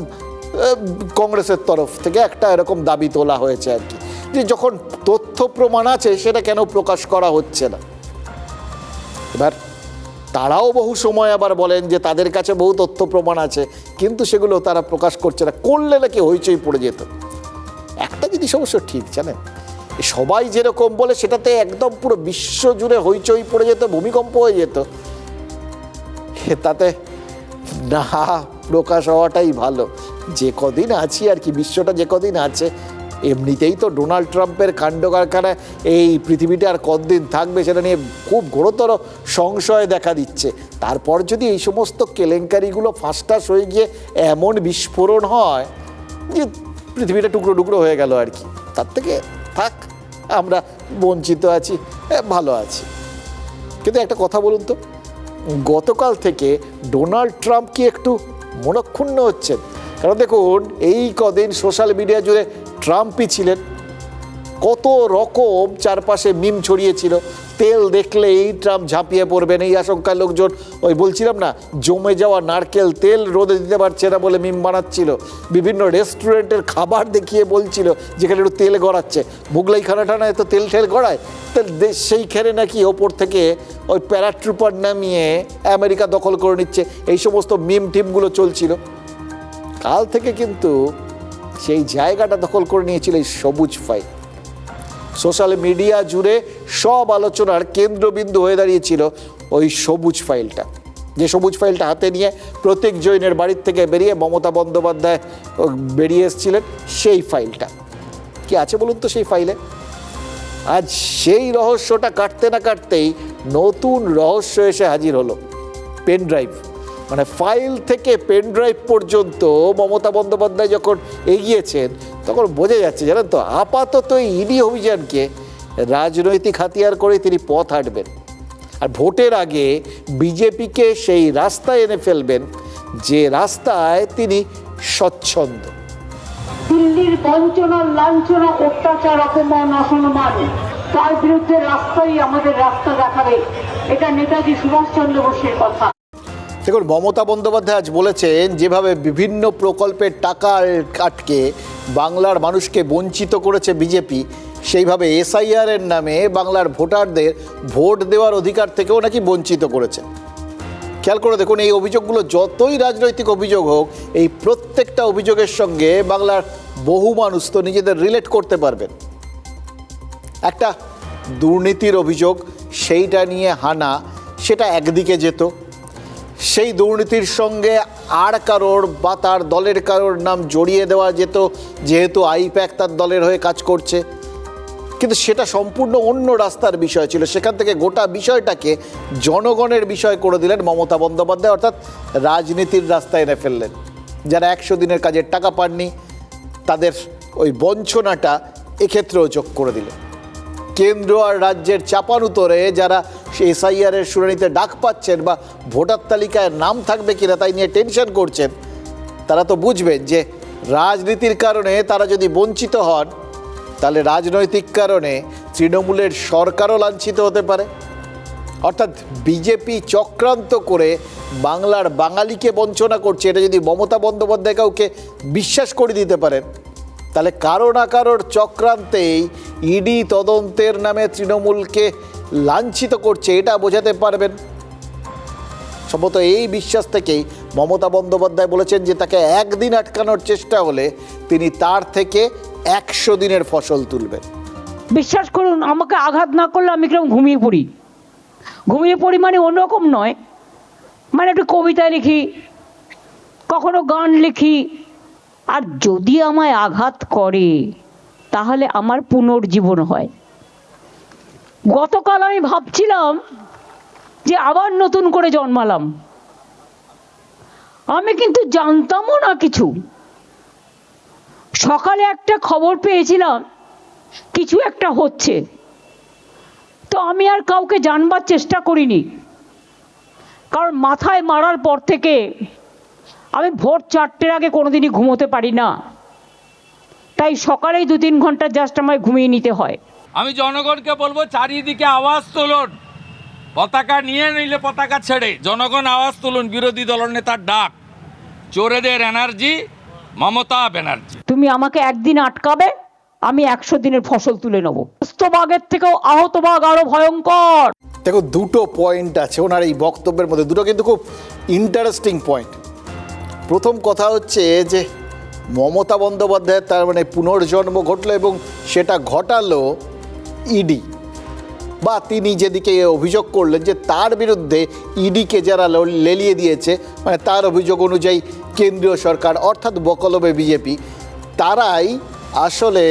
কংগ্রেসের তরফ থেকে একটা এরকম দাবি তোলা হয়েছে আর কি, যে যখন তথ্য প্রমাণ আছে সেটা কেন প্রকাশ করা হচ্ছে না। এবার তারাও বহু সময় আবার বলেন যে তাদের কাছে বহু তথ্য প্রমাণ আছে কিন্তু সেগুলো তারা প্রকাশ করছে না, করলে নাকি হইচই পড়ে যেত। একটা জিনিস অবশ্য ঠিক জানেন, সবাই যেরকম বলে সেটাতে একদম পুরো বিশ্ব জুড়ে হইচই পড়ে যেত, ভূমিকম্প হয়ে যেত, তাতে না প্রকাশ হওয়াটাই ভালো। যে কদিন আছি আর কি, বিশ্বটা যে কদিন আছে, এমনিতেই তো ডোনাল্ড ট্রাম্পের কাণ্ড কারখানা এই পৃথিবীতে আর কতদিন থাকবে সেটা নিয়ে খুব ঘোরতর সংশয় দেখা দিচ্ছে। তারপর যদি এই সমস্ত কেলেঙ্কারিগুলো ফাঁসটাস হয়ে গিয়ে এমন বিস্ফোরণ হয় যে পৃথিবীটা টুকরো টুকরো হয়ে গেল আর কি, তার থেকে থাক, আমরা বঞ্চিত আছি, ভালো আছি। কিন্তু একটা কথা বলুন তো, গতকাল থেকে ডোনাল্ড ট্রাম্প কি একটু মনক্ষুণ্ণ হচ্ছেন? কারণ দেখুন এই কদিন সোশ্যাল মিডিয়া জুড়ে ট্রাম্পই ছিলেন, কত রকম চারপাশে মিম ছড়িয়েছিল, তেল দেখলেই ট্রাম্প ঝাঁপিয়ে পড়বেন এই আশঙ্কায় লোকজন, ওই বলছিলাম না জমে যাওয়া নারকেল তেল রোদে দিতে পারছে না বলে মিম বানাচ্ছিল, বিভিন্ন রেস্টুরেন্টের খাবার দেখিয়ে বলছিল যেখানে একটু তেল গড়াচ্ছে, মুগলাই খানাটানায় তো তেল ঠেল গড়ায়, সেইখানে নাকি ওপর থেকে ওই প্যারাট্রুপার নামিয়ে আমেরিকা দখল করে নিচ্ছে, এই সমস্ত মিম টিমগুলো চলছিল। কাল থেকে কিন্তু সেই জায়গাটা দখল করে নিয়েছিল এই সবুজ ফাইল। সোশ্যাল মিডিয়া জুড়ে সব আলোচনার কেন্দ্রবিন্দু হয়ে দাঁড়িয়েছিল ওই সবুজ ফাইলটা, যে সবুজ ফাইলটা হাতে নিয়ে প্রতীক জৈনের বাড়ির থেকে বেরিয়ে মমতা বন্দ্যোপাধ্যায় বেরিয়ে এসেছিলেন। সেই ফাইলটা কি আছে বলুন তো সেই ফাইলে? আজ সেই রহস্যটা কাটতে না কাটতেই নতুন রহস্য এসে হাজির হলো, পেন ড্রাইভ। মানে ফাইল থেকে পেন ড্রাইভ পর্যন্ত মমতা বন্দ্যোপাধ্যায় যখন এগিয়েছেন তখন বোঝা যাচ্ছে জানেন তো, আপাতত এই ইডি অভিযানকে রাজনৈতিক হাতিয়ার করে তিনি পথ হাঁটবেন, আর ভোটের আগে বিজেপিকে সেই রাস্তায় এনে ফেলবেন যে রাস্তায় তিনি স্বচ্ছন্দ।
দিল্লির বঞ্চনা, লাঞ্ছনা, অত্যাচার, অপমান, অসম্মান, তার বিরুদ্ধে রাস্তাই আমাদের রাস্তা দেখাবে, এটা নেতাজি সুভাষচন্দ্র বোসের কথা।
দেখুন মমতা বন্দ্যোপাধ্যায় আজ বলেছেন যেভাবে বিভিন্ন প্রকল্পের টাকা আটকে বাংলার মানুষকে বঞ্চিত করেছে বিজেপি, সেইভাবে এসআইআরের নামে বাংলার ভোটারদের ভোট দেওয়ার অধিকার থেকেও নাকি বঞ্চিত করেছে। খেয়াল করে দেখুন এই অভিযোগগুলো যতই রাজনৈতিক অভিযোগ হোক, এই প্রত্যেকটা অভিযোগের সঙ্গে বাংলার বহু মানুষ তো নিজেদের রিলেট করতে পারবেন। একটা দুর্নীতির অভিযোগ, সেইটা নিয়ে হানা, সেটা একদিকে যেত, সেই দুর্নীতির সঙ্গে আর কারোর বা তার দলের কারোর নাম জড়িয়ে দেওয়া যেত যেহেতু আইপ্যাক তার দলের হয়ে কাজ করছে, কিন্তু সেটা সম্পূর্ণ অন্য রাস্তার বিষয় ছিল। সেখান থেকে গোটা বিষয়টাকে জনগণের বিষয় করে দিলেন মমতা বন্দ্যোপাধ্যায়, অর্থাৎ রাজনীতির রাস্তায় এনে ফেললেন। যারা 100 দিনের কাজের টাকা পাননি তাদের ওই বঞ্চনাটা এক্ষেত্রেও যোগ করে দিল। কেন্দ্র আর রাজ্যের চাপানুতরে যারা এসআইআর এর শুনানিতে ডাক পাচ্ছেন বা ভোটার তালিকায় নাম থাকবে কিনা তাই নিয়ে টেনশন করছেন, তারা তো বুঝবেন যে রাজনীতির কারণে তারা যদি বঞ্চিত হন তাহলে রাজনৈতিক কারণে তৃণমূলের সরকারও লাঞ্ছিত হতে পারে। অর্থাৎ বিজেপি চক্রান্ত করে বাংলার বাঙালিকে বঞ্চনা করছে, এটা যদি মমতা বন্দ্যোপাধ্যায় কাউকে বিশ্বাস করে দিতে পারেন তাহলে কারো না কারোর চক্রান্তেই ইডি তদন্তের নামে তৃণমূলকে লাঞ্ছিত করছে এটা বোঝাতে পারবেন। সম্ভবত এই বিশ্বাস থেকেই মমতা বন্দ্যোপাধ্যায় বলেছেন যে তাকে একদিন আটকানোর চেষ্টা হলে তিনি তার থেকে 100 দিনের ফসল তুলবেন।
বিশ্বাস করুন, আমাকে আঘাত না করলে আমি কিরকম ঘুমিয়ে পড়ি মানে অন্যরকম নয়, মানে একটু কবিতা লিখি, কখনো গান লিখি, আর যদি আমায় আঘাত করে তাহলে আমার পুনর্জীবন হয়। গতকাল আমি ভাবছিলাম যে আবার নতুন করে জন্মালাম। আমি কিন্তু জানতামও না কিছু। সকালে একটা খবর পেয়েছিলাম কিছু একটা হচ্ছে, তো আমি আর কাউকে জানবার চেষ্টা করিনি, কারণ মাথায় মারার পর থেকে আমি ভোর 4টের আগে কোনোদিনই ঘুমোতে পারি না, তাই সকালেই 2-3 ঘন্টা জাস্ট আমায় ঘুমিয়ে নিতে হয়।
আমি জনগণকে বলবো চারিদিকে আওয়াজ তুলুন, পতাকা নিয়ে নিলে পতাকা ছেড়ে জনগণ আওয়াজ তুলুন। বিরোধী দলনেতার ডাক, চোরেদের এনার্জি মমতা ব্যানার্জি।
তুমি আমাকে একদিন আটকাবে, আমি 100 দিনের ফসল তুলে নেব। সুস্থ বাঘের থেকেও আহত বাঘ আরো ভয়ঙ্কর।
দেখো, দুটো পয়েন্ট আছে ওনার এই বক্তব্যের মধ্যে, দুটো কিন্তু খুব ইন্টারেস্টিং পয়েন্ট। প্রথম কথা হচ্ছে যে মমতা বন্দ্যোপাধ্যায় তার মানে পুনর্জন্ম ঘটলো এবং সেটা ঘটালো ইডি, বা তিনি যেদিকে অভিযোগ করলেন যে তার বিরুদ্ধে ইডিকে যারা লেলিয়ে দিয়েছে, মানে তার অভিযোগ অনুযায়ী কেন্দ্রীয় সরকার অর্থাৎ বকলবে বিজেপি, তারাই আসলে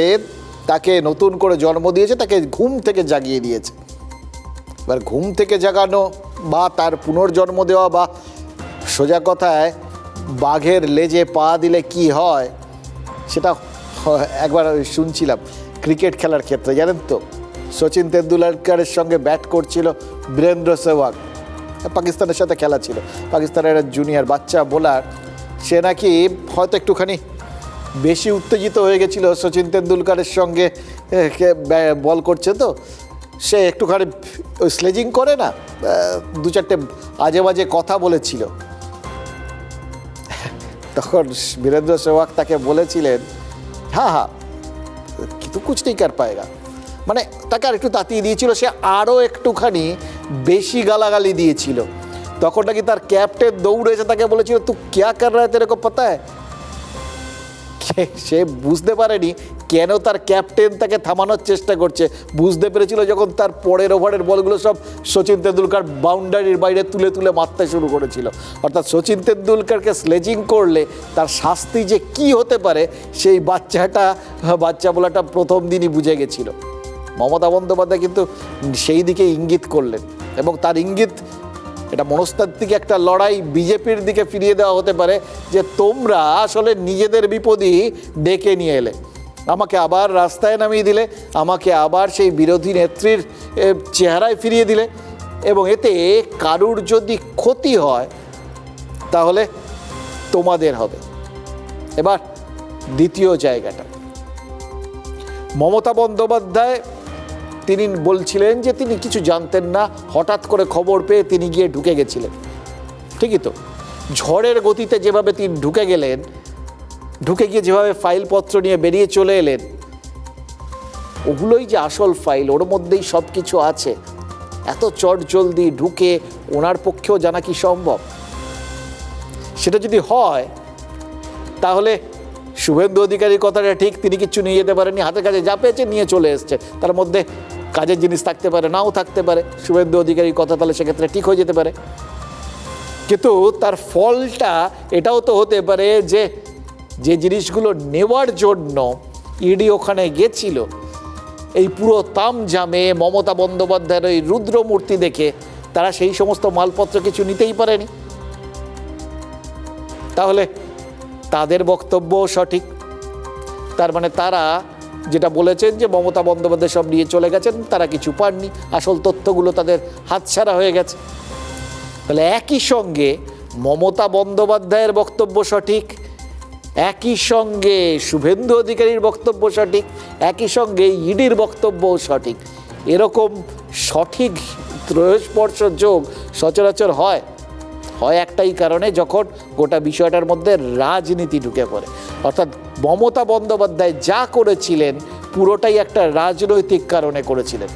তাকে নতুন করে জন্ম দিয়েছে, তাকে ঘুম থেকে জাগিয়ে দিয়েছে। এবার ঘুম থেকে জাগানো বা তার পুনর্জন্ম দেওয়া বা সোজা কথায় বাঘের লেজে পা দিলে কি হয় সেটা একবার শুনছিলাম ক্রিকেট খেলার ক্ষেত্রে। জানেন তো, সচিন তেন্ডুলকরের সঙ্গে ব্যাট করছিল বীরেন্দ্র সেহবাগ, পাকিস্তানের সাথে খেলা ছিল, পাকিস্তানের জুনিয়র বাচ্চা বোলার, সে নাকি হয়তো একটুখানি বেশি উত্তেজিত হয়ে গেছিল সচিন তেন্ডুলকরের সঙ্গে বল করছে, তো সে একটুখানি ওই স্লেজিং করে না, 2-4টে আজে বাজে কথা বলেছিল। তখন বীরেন্দ্র সেহবাগ তাকে বলেছিলেন, হ্যাঁ কিন্তু কুছ নেই কর পায়েগা, মানে তাকে আর একটু তাতিয়ে দিয়েছিল, সে আরও একটুখানি বেশি গালাগালি দিয়েছিল। তখন নাকি তার ক্যাপ্টেন দৌড়েছে, তাকে বলেছিল তু ক্যা কর রহা হ্যায় তেরে কো পাতা হ্যায়। সে বুঝতে পারেনি কেন তার ক্যাপ্টেন তাকে থামানোর চেষ্টা করছে, বুঝতে পেরেছিল যখন তার পরের ওভারের বলগুলো সব সচিন তেন্ডুলকর বাউন্ডারির বাইরে তুলে তুলে মারতে শুরু করেছিল। অর্থাৎ সচিন তেন্ডুলকরকে স্লেজিং করলে তার শাস্তি যে কি হতে পারে সেই বাচ্চা বলাটা প্রথম দিনই বুঝে গেছিল। মমতা বন্দ্যোপাধ্যায় কিন্তু সেই দিকে ইঙ্গিত করলেন, এবং তার ইঙ্গিত এটা মনস্তাত্ত্বিক একটা লড়াই বিজেপির দিকে ফিরিয়ে দেওয়া হতে পারে, যে তোমরা আসলে নিজেদের বিপদই ডেকে নিয়ে এলে, আমাকে আবার রাস্তায় নামিয়ে দিলে, আমাকে আবার সেই বিরোধী নেত্রীর চেহারায় ফিরিয়ে দিলে, এবং এতে কারুর যদি ক্ষতি হয় তাহলে তোমাদের হবে। এবার দ্বিতীয় জায়গাটা, মমতা বন্দ্যোপাধ্যায় তিনি বলছিলেন যে তিনি কিছু জানতেন না, হঠাৎ করে খবর পেয়ে তিনি গিয়ে ঢুকে গেছিলেন। ঠিকই তো, ঝড়ের গতিতে যেভাবে তিনি ঢুকে গেলেন, ঢুকে গিয়ে যেভাবে ফাইলপত্র নিয়ে বেরিয়ে চলে এলেন, ওগুলোই যে আসল ফাইল, ওর মধ্যেই সব কিছু আছে। এত চটজলদি ঢুকে ওনার পক্ষেও জানা কি সম্ভব? সেটা যদি হয় তাহলে শুভেন্দু অধিকারীর কথাটা ঠিক, তিনি কিচ্ছু নিয়ে যেতে পারেননি, হাতের কাছে যা পেয়েছে নিয়ে চলে এসছে, তার মধ্যে কাজের জিনিস থাকতে পারে, নাও থাকতে পারে। শুভেন্দু অধিকারীর কথা তাহলে সেক্ষেত্রে ঠিক হয়ে যেতে পারে, কিন্তু তার ফলটা এটাও তো হতে পারে যে যে জিনিসগুলো নেওয়ার জন্য ইডি ওখানে গেছিল, এই পুরো তামজামে মমতা বন্দ্যোপাধ্যায়ের ওই রুদ্রমূর্তি দেখে তারা সেই সমস্ত মালপত্র কিছু নিতেই পারেনি। তাহলে তাদের বক্তব্যও সঠিক, তার মানে তারা যেটা বলেছেন যে মমতা বন্দ্যোপাধ্যায় সব নিয়ে চলে গেছেন, তারা কিছু পাননি, আসল তথ্যগুলো তাদের হাতছাড়া হয়ে গেছে। তাহলে একই সঙ্গে মমতা বন্দ্যোপাধ্যায়ের বক্তব্য সঠিক, একই সঙ্গে শুভেন্দু অধিকারীর বক্তব্য সঠিক, একই সঙ্গে ইডির বক্তব্যও সঠিক। এরকম সঠিক ত্রয়োস্পর্শ যোগ সচরাচর হয় একটাই কারণে, যখন গোটা বিষয়টার মধ্যে রাজনীতি ঢুকে পড়ে। অর্থাৎ মমতা বন্দ্যোপাধ্যায় যা করেছিলেন পুরোটাই একটা রাজনৈতিক কারণে করেছিলেন,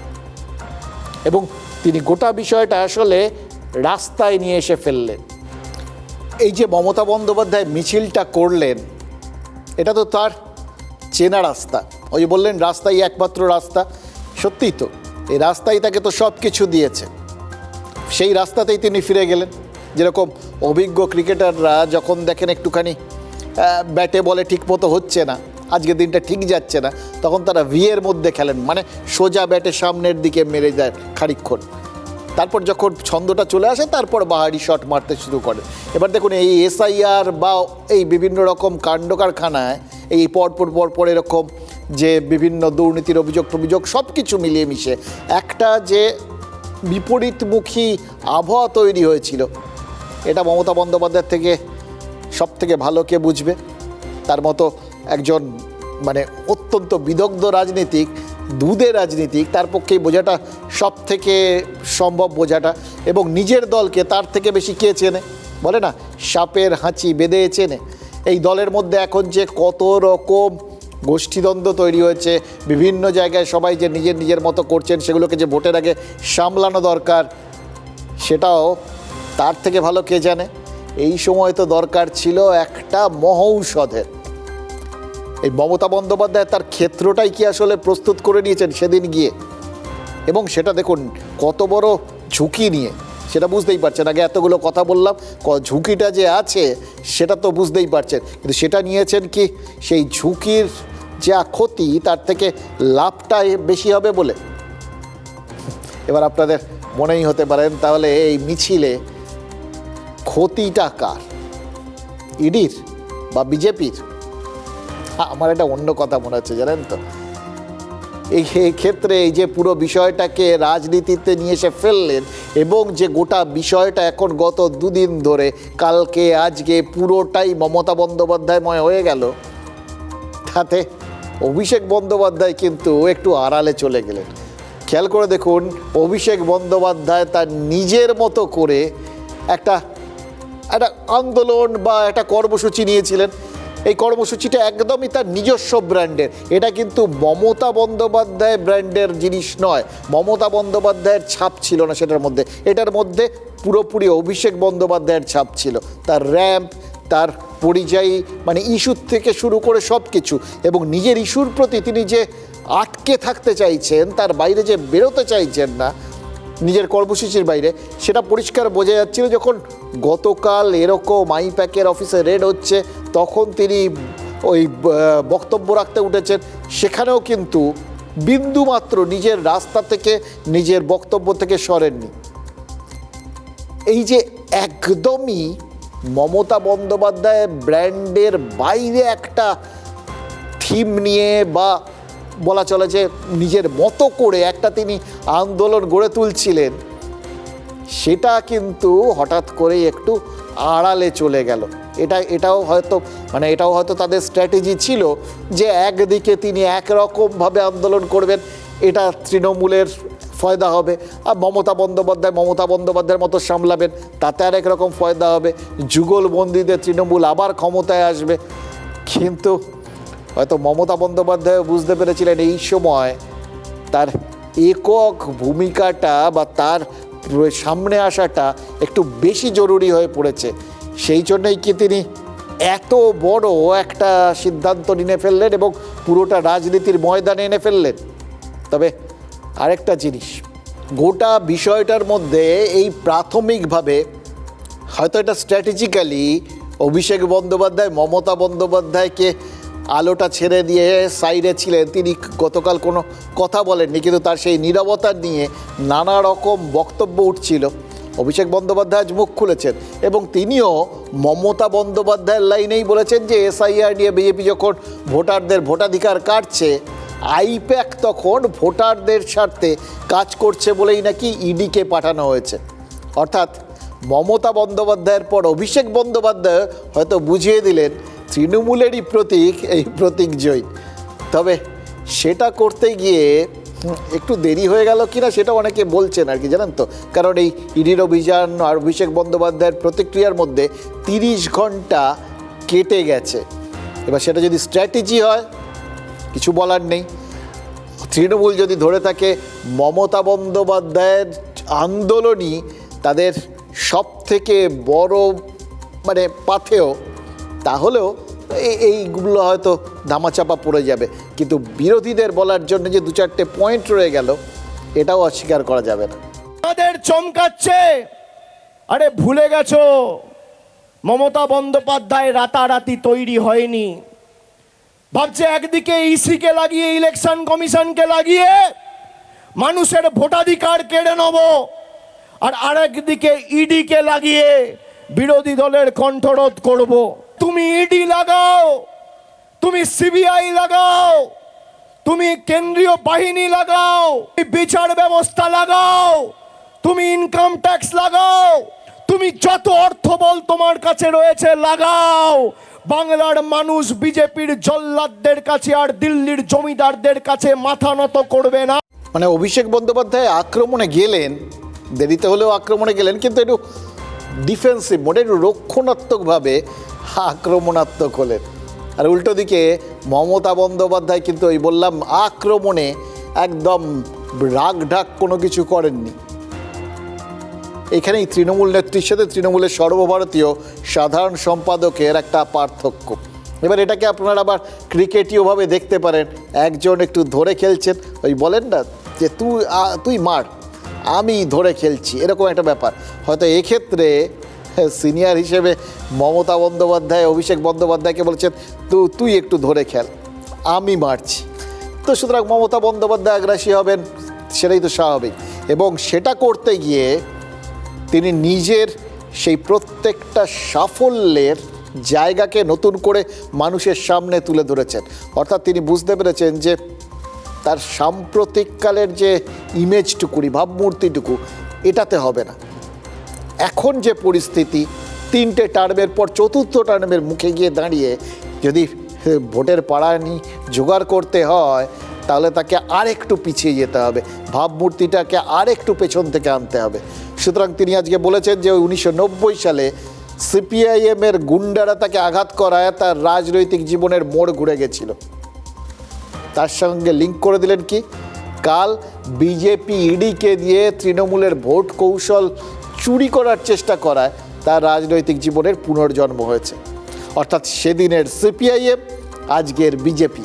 এবং তিনি গোটা বিষয়টা আসলে রাস্তায় নিয়ে এসে ফেললেন। এই যে মমতা বন্দ্যোপাধ্যায় মিছিলটা করলেন, এটা তো তার চেনা রাস্তা। ওই যে বললেন রাস্তাই একমাত্র রাস্তা, সত্যিই তো এই রাস্তাই তাকে তো সব কিছু দিয়েছে, সেই রাস্তাতেই তিনি ফিরে গেলেন। যেরকম অভিজ্ঞ ক্রিকেটাররা যখন দেখেন একটুখানি ব্যাটে বলে ঠিক মতো হচ্ছে না, আজকের দিনটা ঠিক যাচ্ছে না, তখন তারা ভিএর মধ্যে খেলেন, মানে সোজা ব্যাটে সামনের দিকে মেরে যায় খানিকক্ষণ, তারপর যখন ছন্দটা চলে আসে তারপর বাহারি শট মারতে শুরু করে। এবার দেখুন এই এসআইআর বা এই বিভিন্ন রকম কাণ্ড কারখানায় এই পরপর এরকম যে বিভিন্ন দুর্নীতির অভিযোগ সব কিছু মিলিয়ে মিশে একটা যে বিপরীতমুখী আবহাওয়া তৈরি হয়েছিল, এটা মমতা বন্দ্যোপাধ্যায়ের থেকে সব থেকে ভালো কে বুঝবে? তার মতো একজন মানে অত্যন্ত বিদগ্ধ রাজনীতিক, দুধে রাজনীতিক, তার পক্ষেই বোঝাটা সব থেকে সম্ভব বোঝাটা। এবং নিজের দলকে তার থেকে বেশি কে চেনে? বলে না সাপের হাঁচি বেঁধে চেনে। এই দলের মধ্যে এখন যে কত রকম গোষ্ঠীদ্বন্দ্ব তৈরি হয়েছে, বিভিন্ন জায়গায় সবাই যে নিজের মতো করছেন, সেগুলোকে যে ভোটের আগে সামলানো দরকার, সেটাও তার থেকে ভালো কে জানে। এই সময় তো দরকার ছিল একটা মহৌষধের। এই মমতা বন্দ্যোপাধ্যায় তার ক্ষেত্রটাই কি আসলে প্রস্তুত করে নিয়েছেন সেদিন গিয়ে, এবং সেটা দেখুন কত বড় ঝুঁকি নিয়ে, সেটা বুঝতেই পারছেন। আগে এতগুলো কথা বললাম, ঝুঁকিটা যে আছে সেটা তো বুঝতেই পারছেন, কিন্তু সেটা নিয়েছেন কি সেই ঝুঁকির যা ক্ষতি তার থেকে লাভটা বেশি হবে বলে। এবার আপনাদের মনেই হতে পারেন তাহলে এই মিছিলে ক্ষতিটা কার, ইডির বা বিজেপির? আমার একটা অন্য কথা মনে হচ্ছে জানেন তো, এই ক্ষেত্রে এই যে পুরো বিষয়টাকে রাজনীতিতে নিয়ে এসে ফেললেন, এবং যে গোটা বিষয়টা এখন গত দুদিন ধরে কালকে আজকে পুরোটাই মমতা বন্দ্যোপাধ্যায়ময় হয়ে গেল, তাতে অভিষেক বন্দ্যোপাধ্যায় কিন্তু একটু আড়ালে চলে গেলেন। খেয়াল করে দেখুন, অভিষেক বন্দ্যোপাধ্যায় তার নিজের মতো করে একটা আন্দোলন বা একটা কর্মসূচি নিয়েছিলেন। এই কর্মসূচিটা একদমই তার নিজস্ব ব্র্যান্ডের, এটা কিন্তু মমতা বন্দ্যোপাধ্যায় ব্র্যান্ডের জিনিস নয়, মমতা বন্দ্যোপাধ্যায়ের ছাপ ছিল না সেটার মধ্যে, এটার মধ্যে পুরোপুরি অভিষেক বন্দ্যোপাধ্যায়ের ছাপ ছিল। তার র্যাম্প, তার পরিযায়ী মানে ইস্যুর থেকে শুরু করে সব কিছু, এবং নিজের ইস্যুর প্রতি তিনি যে আটকে থাকতে চাইছেন, তার বাইরে যে বেরোতে চাইছেন না নিজের কর্মসূচির বাইরে, সেটা পরিষ্কার বোঝা যাচ্ছিল। যখন গতকাল এরকম আইপ্যাকের অফিসে রেড হচ্ছে, তখন তিনি ওই বক্তব্য রাখতে উঠেছেন, সেখানেও কিন্তু বিন্দুমাত্র নিজের রাস্তা থেকে নিজের বক্তব্য থেকে সরেননি। এই যে একদমই মমতা বন্দ্যোপাধ্যায় ব্র্যান্ডের বাইরে একটা থিম নিয়ে বা বলা চলে যে নিজের মতো করে একটা তিনি আন্দোলন গড়ে তুলছিলেন, সেটা কিন্তু হঠাৎ করেই একটু আড়ালে চলে গেল। এটাও হয়তো তাদের স্ট্র্যাটেজি ছিল যে একদিকে তিনি একরকমভাবে আন্দোলন করবেন, এটা তৃণমূলের ফয়দা হবে, আর মমতা বন্দ্যোপাধ্যায়ের মতো সামলাবেন, তাতে আর একরকম ফয়দা হবে, যুগলবন্দীদের তৃণমূল আবার ক্ষমতায় আসবে। কিন্তু হয়তো মমতা বন্দ্যোপাধ্যায় বুঝতে পেরেছিলেন এই সময় তার একক ভূমিকাটা বা তার সামনে আসাটা একটু বেশি জরুরি হয়ে পড়েছে। সেই জন্যই কি তিনি এত বড় একটা সিদ্ধান্ত নিয়ে ফেললেন এবং পুরোটা রাজনীতির ময়দানে এনে ফেললেন। তবে আরেকটা জিনিস, গোটা বিষয়টার মধ্যে এই প্রাথমিকভাবে হয়তো এটা স্ট্র্যাটেজিক্যালি অভিষেক বন্দ্যোপাধ্যায় মমতা বন্দ্যোপাধ্যায়কে আলোটা ছেড়ে দিয়ে সাইডে ছিলেন, তিনি গতকাল কোনো কথা বলেননি, কিন্তু তার সেই নীরবতা নিয়ে নানা রকম বক্তব্য উঠছিল। অভিষেক বন্দ্যোপাধ্যায় আজ মুখ খুলেছেন এবং তিনিও মমতা বন্দ্যোপাধ্যায়ের লাইনেই বলেছেন যে এসআইআর নিয়ে বিজেপি যখন ভোটারদের ভোটাধিকার কাটছে, আইপ্যাক তখন ভোটারদের স্বার্থে কাজ করছে বলেই নাকি ইডিকে পাঠানো হয়েছে। অর্থাৎ মমতা বন্দ্যোপাধ্যায়ের পর অভিষেক বন্দ্যোপাধ্যায় হয়তো বুঝিয়ে দিলেন তৃণমূলেরই প্রতীক এই প্রতীক জয়। তবে সেটা করতে গিয়ে একটু দেরি হয়ে গেল কিনা সেটা অনেকে বলছেন আর কি, জানেন তো, কারণ এই ইডির অভিযান আর অভিষেক বন্দ্যোপাধ্যায়ের প্রতিক্রিয়ার মধ্যে 30 ঘন্টা কেটে গেছে। এবার সেটা যদি স্ট্র্যাটেজি হয় কিছু বলার নেই। তৃণমূল যদি ধরে থাকে মমতা বন্দ্যোপাধ্যায়ের আন্দোলনই তাদের সব থেকে বড় পাথেয়, তাহলেও এইগুলো হয়তো ধামাচাপা পড়ে যাবে। কিন্তু বিরোধীদের বলার জন্য যে 2-4টে পয়েন্ট রয়ে গেল, এটাও অস্বীকার করা যাবে না।
আমাদের চমকাচ্ছে, আরে ভুলে গেছো মমতা বন্দ্যোপাধ্যায় রাতারাতি তৈরি হয়নি। ভাবছে একদিকে ইসিকে লাগিয়ে, ইলেকশন কমিশনকে লাগিয়ে মানুষের ভোটাধিকার কেড়ে নেব, আর আরেকদিকে ইডিকে লাগিয়ে বিরোধী দলের কণ্ঠরোধ করব। তুমি ইডি লাগাও, তুমি সিবিআই লাগাও, তুমি কেন্দ্রীয় বাহিনী লাগাও, বিচার ব্যবস্থা লাগাও, তুমি ইনকাম ট্যাক্স লাগাও, তুমি যত অর্থবল তোমার কাছে রয়েছে লাগাও। বাংলার মানুষ বিজেপির জল্লাদদের কাছে আর দিল্লির জমিদারদের কাছে মাথা নত করবে না।
অভিষেক বন্দ্যোপাধ্যায় আক্রমণে গেলেন, দেরিতে হলেও আক্রমণে গেলেন, কিন্তু একটু ডিফেন্সিভ মোডে, একটু রক্ষণাত্মকভাবে আক্রমণাত্মক হলেন। আর উল্টো দিকে মমতা বন্দ্যোপাধ্যায় কিন্তু ওই বললাম আক্রমণে একদম রাগ ঢাক কোনো কিছু করেননি। এখানেই তৃণমূল নেত্রীর সাথে তৃণমূলের সর্বভারতীয় সাধারণ সম্পাদকের একটা পার্থক্য। এবার এটাকে আপনারা আবার ক্রিকেটীয়ভাবে দেখতে পারেন। একজন একটু ধরে খেলছেন, ওই বলেন না যে তুই মার, আমি ধরে খেলছি, এরকম একটা ব্যাপার। হয়তো এক্ষেত্রে সিনিয়র হিসেবে মমতা বন্দ্যোপাধ্যায় অভিষেক বন্দ্যোপাধ্যায়কে বলেছেন তুই একটু ধরে খেল, আমি মারছি। তো সুতরাং মমতা বন্দ্যোপাধ্যায় আগ্রাসী হবেন, সেটাই তো স্বাভাবিক। এবং সেটা করতে গিয়ে তিনি নিজের সেই প্রত্যেকটা সাফল্যের জায়গাকে নতুন করে মানুষের সামনে তুলে ধরেছেন। অর্থাৎ তিনি বুঝতে পেরেছেন যে তার সাম্প্রতিককালের যে ইমেজটুকুনি, ভাবমূর্তিটুকু, এটাতে হবে না। এখন যে পরিস্থিতি, 3টে টার্মের পর 4র্থ টার্মের মুখে গিয়ে দাঁড়িয়ে যদি ভোটের পাড়ানি জোগাড় করতে হয়, তাহলে তাকে আরেকটু পিছিয়ে যেতে হবে, ভাবমূর্তিটাকে আরেকটু পেছন থেকে আনতে হবে। সুতরাং তিনি আজকে বলেছেন যে 1990 সালে সিপিআইএমের গুন্ডারা তাকে আঘাত করায় তার রাজনৈতিক জীবনের মোড় ঘুরে গেছিল। তার সঙ্গে লিঙ্ক করে দিলেন কি, কাল বিজেপি ইডিকে দিয়ে তৃণমূলের ভোট কৌশল চুরি করার চেষ্টা করায় তার রাজনৈতিক জীবনের পুনর্জন্ম হয়েছে। অর্থাৎ সেদিনের সিপিআইএম, আজকের বিজেপি।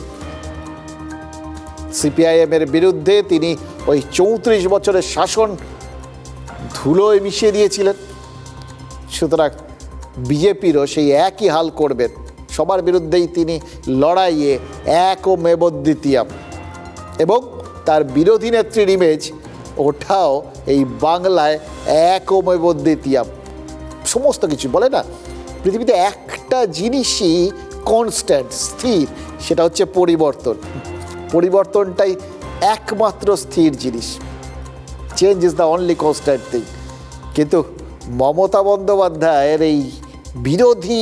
সিপিআইএমের বিরুদ্ধে তিনি ওই 34 বছরের শাসন ধুলোয় মিশিয়ে দিয়েছিলেন। সুতরাং বিজেপিরও সেই একই হাল করবেন। সবার বিরুদ্ধেই তিনি লড়াইয়ে একমেব দ্বিতীয়াম, এবং তার বিরোধী নেত্রীর ইমেজ ওঠাও এই বাংলায় একমেব দ্বিতীয়াম। সমস্ত কিছু বলে না, পৃথিবীতে একটা জিনিসই কনস্ট্যান্ট, স্থির, সেটা হচ্ছে পরিবর্তন। পরিবর্তনটাই একমাত্র স্থির জিনিস। Change is the only constant thing. কিন্তু মমতা বন্দ্যোপাধ্যায়ের এই বিরোধী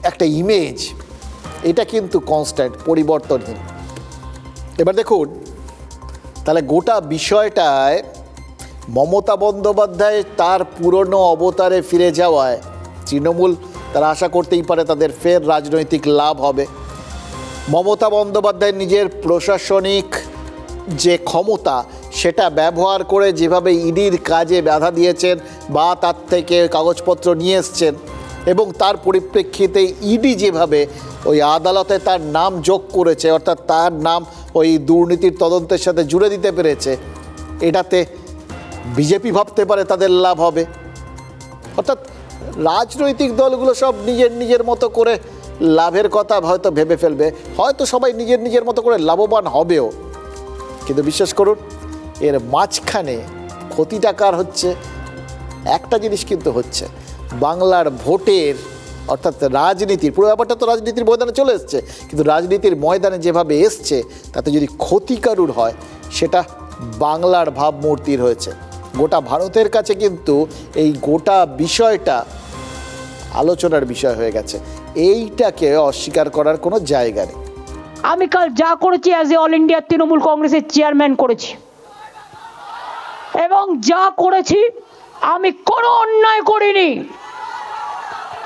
একটা ইমেজ, এটা কিন্তু কনস্ট্যান্ট, পরিবর্তনহীন। এবার দেখুন তাহলে গোটা বিষয়টায় মমতা বন্দ্যোপাধ্যায় তার পুরনো অবতারে ফিরে যাওয়ায় তৃণমূল তারা আশা করতেই পারে তাদের ফের রাজনৈতিক লাভ হবে। মমতা বন্দ্যোপাধ্যায় নিজের প্রশাসনিক যে ক্ষমতা সেটা ব্যবহার করে যেভাবে ইডির কাজে বাধা দিয়েছেন বা তার থেকে কাগজপত্র নিয়ে এসছেন, এবং তার পরিপ্রেক্ষিতে ইডি যেভাবে ওই আদালতে তার নাম যোগ করেছে, অর্থাৎ তার নাম ওই দুর্নীতির তদন্তের সাথে জুড়ে দিতে পেরেছে, এটাতে বিজেপি ভাবতে পারে তাদের লাভ হবে। অর্থাৎ রাজনৈতিক দলগুলো সব নিজের নিজের মতো করে লাভের কথা হয়তো ভেবে ফেলবে, হয়তো সবাই নিজের নিজের মতো করে লাভবান হবেও, কিন্তু বিশ্বাস করুন এর মাঝখানে ক্ষতিটা কার হচ্ছে? একটা জিনিস কিন্তু হচ্ছে, বাংলার ভোটের অর্থাৎ রাজনীতির পুরো ব্যাপারটা তো রাজনীতির ময়দানে চলে এসছে, কিন্তু রাজনীতির ময়দানে যেভাবে এসছে তাতে যদি ক্ষতিকারুর হয় সেটা বাংলার ভাবমূর্তির হয়েছে। গোটা ভারতের কাছে কিন্তু এই গোটা বিষয়টা আলোচনার বিষয় হয়ে গেছে, এইটাকে অস্বীকার করার কোনো জায়গা নেই।
আমি কাল যা করেছি as a all India Trinamool কংগ্রেসের চেয়ারম্যান করেছি, এবং যা করেছি আমি কোনো অন্যায় করিনি।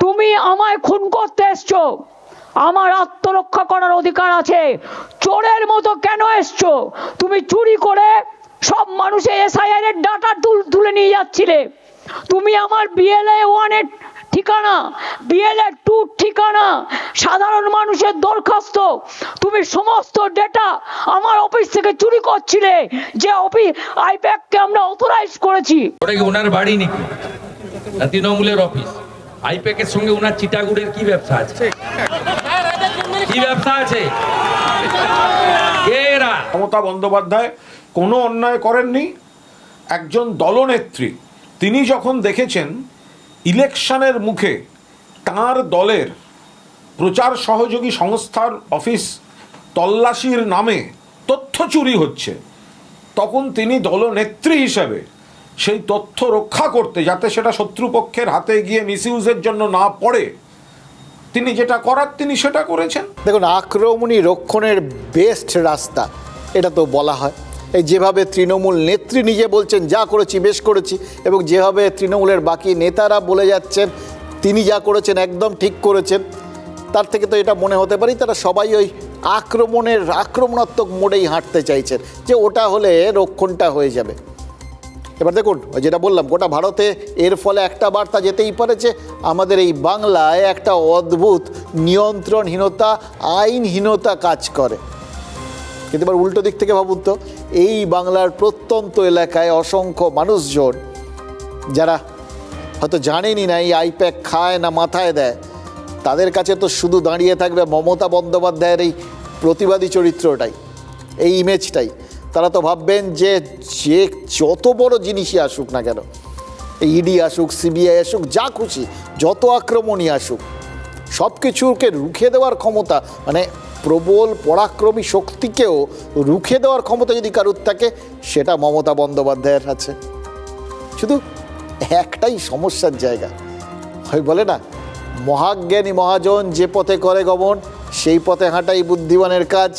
তুমি আমায় খুন করতে এসছো, আমার আত্মরক্ষা করার অধিকার আছে। চোরের মতো কেন এসছো? তুমি চুরি করে সব মানুষের এসআইআর এর ডাটা তুলে নিয়ে যাচ্ছিলে। তুমি আমার বিএলএ 1 এর ঠিকানা, বিএলএ 2 ঠিকানা, সাধারণ মানুষের দরখাস্ত, তুমি সমস্ত ডেটা আমার অফিস থেকে চুরি করছিলে, যে অফিস আইপ্যাককে আমরা অথরাইজ করেছি।
ওটা কি ওনার বাড়ি নাকি, না তৃণমূলের অফিস? আইপ্যাকের সঙ্গে ওনার চিটাগুড়ের কি ব্যবসা আছে? কি ব্যবসা আছে? কে এরা?
মমতা বন্দ্যোপাধ্যায় কোনো অন্যায় করেননি। একজন দলনেত্রী, তিনি যখন দেখেছেন ইলেকশনের মুখে তার দলের প্রচার সহযোগী সংস্থার অফিস তল্লাশির নামে তথ্য চুরি হচ্ছে, তখন তিনি দলনেত্রী হিসেবে সেই তথ্য রক্ষা করতে, যাতে সেটা শত্রুপক্ষের হাতে গিয়ে মিসইউজের জন্য না পড়ে, তিনি যেটা করার তিনি সেটা করেছেন।
দেখুন, আক্রমণী রক্ষণের বেস্ট রাস্তা এটা তো বলা হয়। এই যেভাবে তৃণমূল নেত্রী নিজে বলছেন যা করেছি বেশ করেছি, এবং যেভাবে তৃণমূলের বাকি নেতারা বলে যাচ্ছেন তিনি যা করেছেন একদম ঠিক করেছেন, তার থেকে তো এটা মনে হতে পারি তারা সবাই ওই আক্রমণাত্মক মোডেই হাঁটতে চাইছেন, যে ওটা হলে রক্ষণটা হয়ে যাবে। এবার দেখুন, যেটা বললাম, গোটা ভারতে এর ফলে একটা বার্তা যেতেই পারে যে আমাদের এই বাংলায় একটা অদ্ভুত নিয়ন্ত্রণহীনতা, আইনহীনতা কাজ করে। কিন্তু এবার উল্টো দিক থেকে ভাবুন তো, এই বাংলার প্রত্যন্ত এলাকায় অসংখ্য মানুষজন যারা হয়তো জানেনই না এই আইপ্যাক খায় না মাথায় দেয়, তাদের কাছে তো শুধু দাঁড়িয়ে থাকবে মমতা বন্দ্যোপাধ্যায়ের এই প্রতিবাদী চরিত্রটাই, এই ইমেজটাই। তারা তো ভাববেন যে যত বড় জিনিসই আসুক না কেন, ইডি আসুক, সিবিআই আসুক, যা খুশি, যত আক্রমণই আসুক, সব কিছুকে রুখে দেওয়ার ক্ষমতা, মানে প্রবল পরাক্রমী শক্তিকেও রুখে দেওয়ার ক্ষমতা যদি কারুর থাকে সেটা মমতা বন্দ্যোপাধ্যায়ের আছে। শুধু একটাই সমস্যার জায়গা, হয় বলে না, মহাজ্ঞানী মহাজন যে পথে করে গমন সেই পথে হাঁটাই বুদ্ধিমানের কাজ।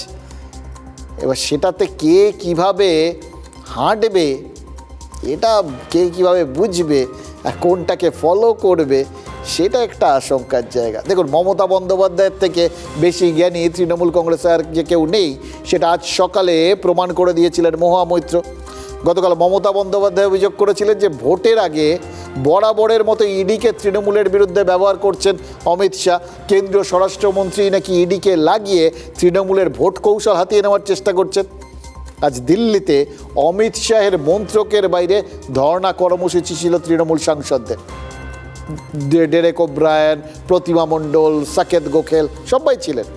এবার সেটাতে কে কিভাবে হাঁটবে, এটা কে কিভাবে বুঝবে আর কোনটাকে ফলো করবে, সেটা একটা আশঙ্কার জায়গা। দেখুন, মমতা বন্দ্যোপাধ্যায়ের থেকে বেশি জ্ঞানী তৃণমূল কংগ্রেসে আর যে কেউ নেই, সেটা আজ সকালে প্রমাণ করে দিয়েছিলেন মহুয়া মৈত্র। গতকাল মমতা বন্দ্যোপাধ্যায় অভিযোগ করেছিলেন যে ভোটের আগে বরাবরের মতো ইডিকে তৃণমূলের বিরুদ্ধে ব্যবহার করছেন অমিত শাহ। কেন্দ্রীয় স্বরাষ্ট্রমন্ত্রী নাকি ইডিকে লাগিয়ে তৃণমূলের ভোট কৌশল হাতিয়ে নেওয়ার চেষ্টা করছেন। আজ দিল্লিতে অমিত শাহের মন্ত্রকের বাইরে ধর্ণা কর্মসূচি ছিল তৃণমূল সাংসদদের। ডেরেক ওব্রায়েন, প্রতিমা মণ্ডল, সাকেত গোখেল সবাই ছিলেন,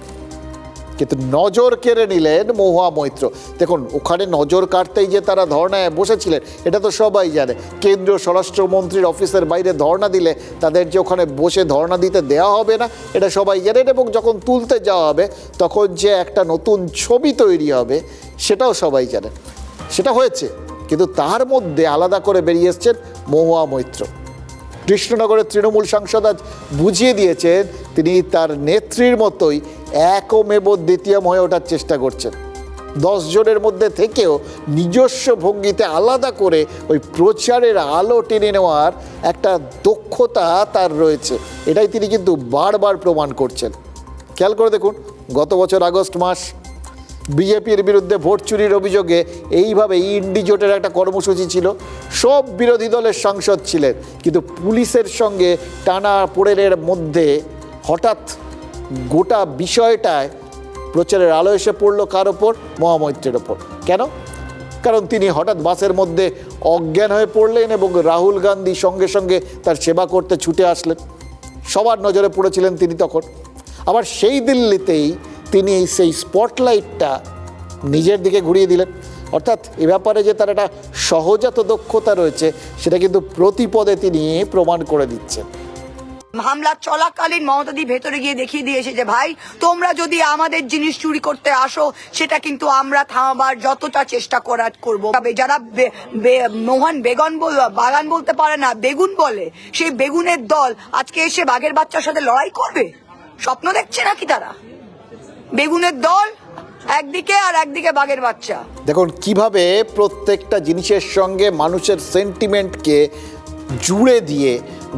কিন্তু নজর কেড়ে নিলেন মহুয়া মৈত্র। দেখুন, ওখানে নজর কাটতেই যে তারা ধর্নায় বসেছিলেন এটা তো সবাই জানে। কেন্দ্রীয় স্বরাষ্ট্রমন্ত্রীর অফিসের বাইরে ধর্না দিলে তাদের যে ওখানে বসে ধর্না দিতে দেওয়া হবে না, এটা সবাই জানেন। এবং যখন তুলতে যাওয়া হবে তখন যে একটা নতুন ছবি তৈরি হবে সেটাও সবাই জানেন। সেটা হয়েছে, কিন্তু তার মধ্যে আলাদা করে বেরিয়ে এসছেন মহুয়া মৈত্র। কৃষ্ণনগরের তৃণমূল সাংসদ আজ বুঝিয়ে দিয়েছেন তিনি তার নেত্রীর মতোই একমেব দ্বিতীয়ম হয়ে ওঠার চেষ্টা করছেন। 10 জনের মধ্যে থেকেও নিজস্ব ভঙ্গিতে আলাদা করে ওই প্রচারের আলো টেনে নেওয়ার একটা দক্ষতা তার রয়েছে, এটাই তিনি কিন্তু বারবার প্রমাণ করছেন। খেয়াল করে দেখুন, গত বছর আগস্ট মাস বিজেপির বিরুদ্ধে ভোট চুরির অভিযোগে এইভাবে ইন্ডি জোটের একটা কর্মসূচি ছিল। সব বিরোধী দলের সাংসদ ছিলেন, কিন্তু পুলিশের সঙ্গে টানা পোড়েনের মধ্যে হঠাৎ গোটা বিষয়টায় প্রচারের আলো এসে পড়ল কার ওপর? মহামৈত্রের ওপর। কেন? কারণ তিনি হঠাৎ বাসের মধ্যে অজ্ঞান হয়ে পড়লেন এবং রাহুল গান্ধী সঙ্গে সঙ্গে তার সেবা করতে ছুটে আসলেন। সবার নজরে পড়েছিলেন তিনি তখন। আবার সেই দিল্লিতেই তিনি সেই স্পটলাইটটা নিজের দিকে ঘুরিয়ে দিলেন। অর্থাৎ এ ব্যাপারে যে তার একটা সহজাত দক্ষতা রয়েছে সেটা কিন্তু প্রতিপদে তিনি প্রমাণ করে দিচ্ছেন।
হামলা চলাকালীন মমতাদি ভেতরে গিয়ে দেখিয়ে দিয়েছে যে ভাই তোমরা যদি আমাদের জিনিস চুরি করতে আসো সেটা কিন্তু আমরা থামাবার যতটা চেষ্টা করব। যারা মোহন বাগান বলতে পারে না, বেগুন বলে, সেই বেগুনের দল আজকে এসে বাঘের বাচ্চার সাথে লড়াই করবে? স্বপ্ন দেখছে নাকি তারা? বেগুনের দল একদিকে আর একদিকে বাঘের বাচ্চা।
দেখুন কিভাবে প্রত্যেকটা জিনিসের সঙ্গে মানুষের সেন্টিমেন্টকে জুড়ে দিয়ে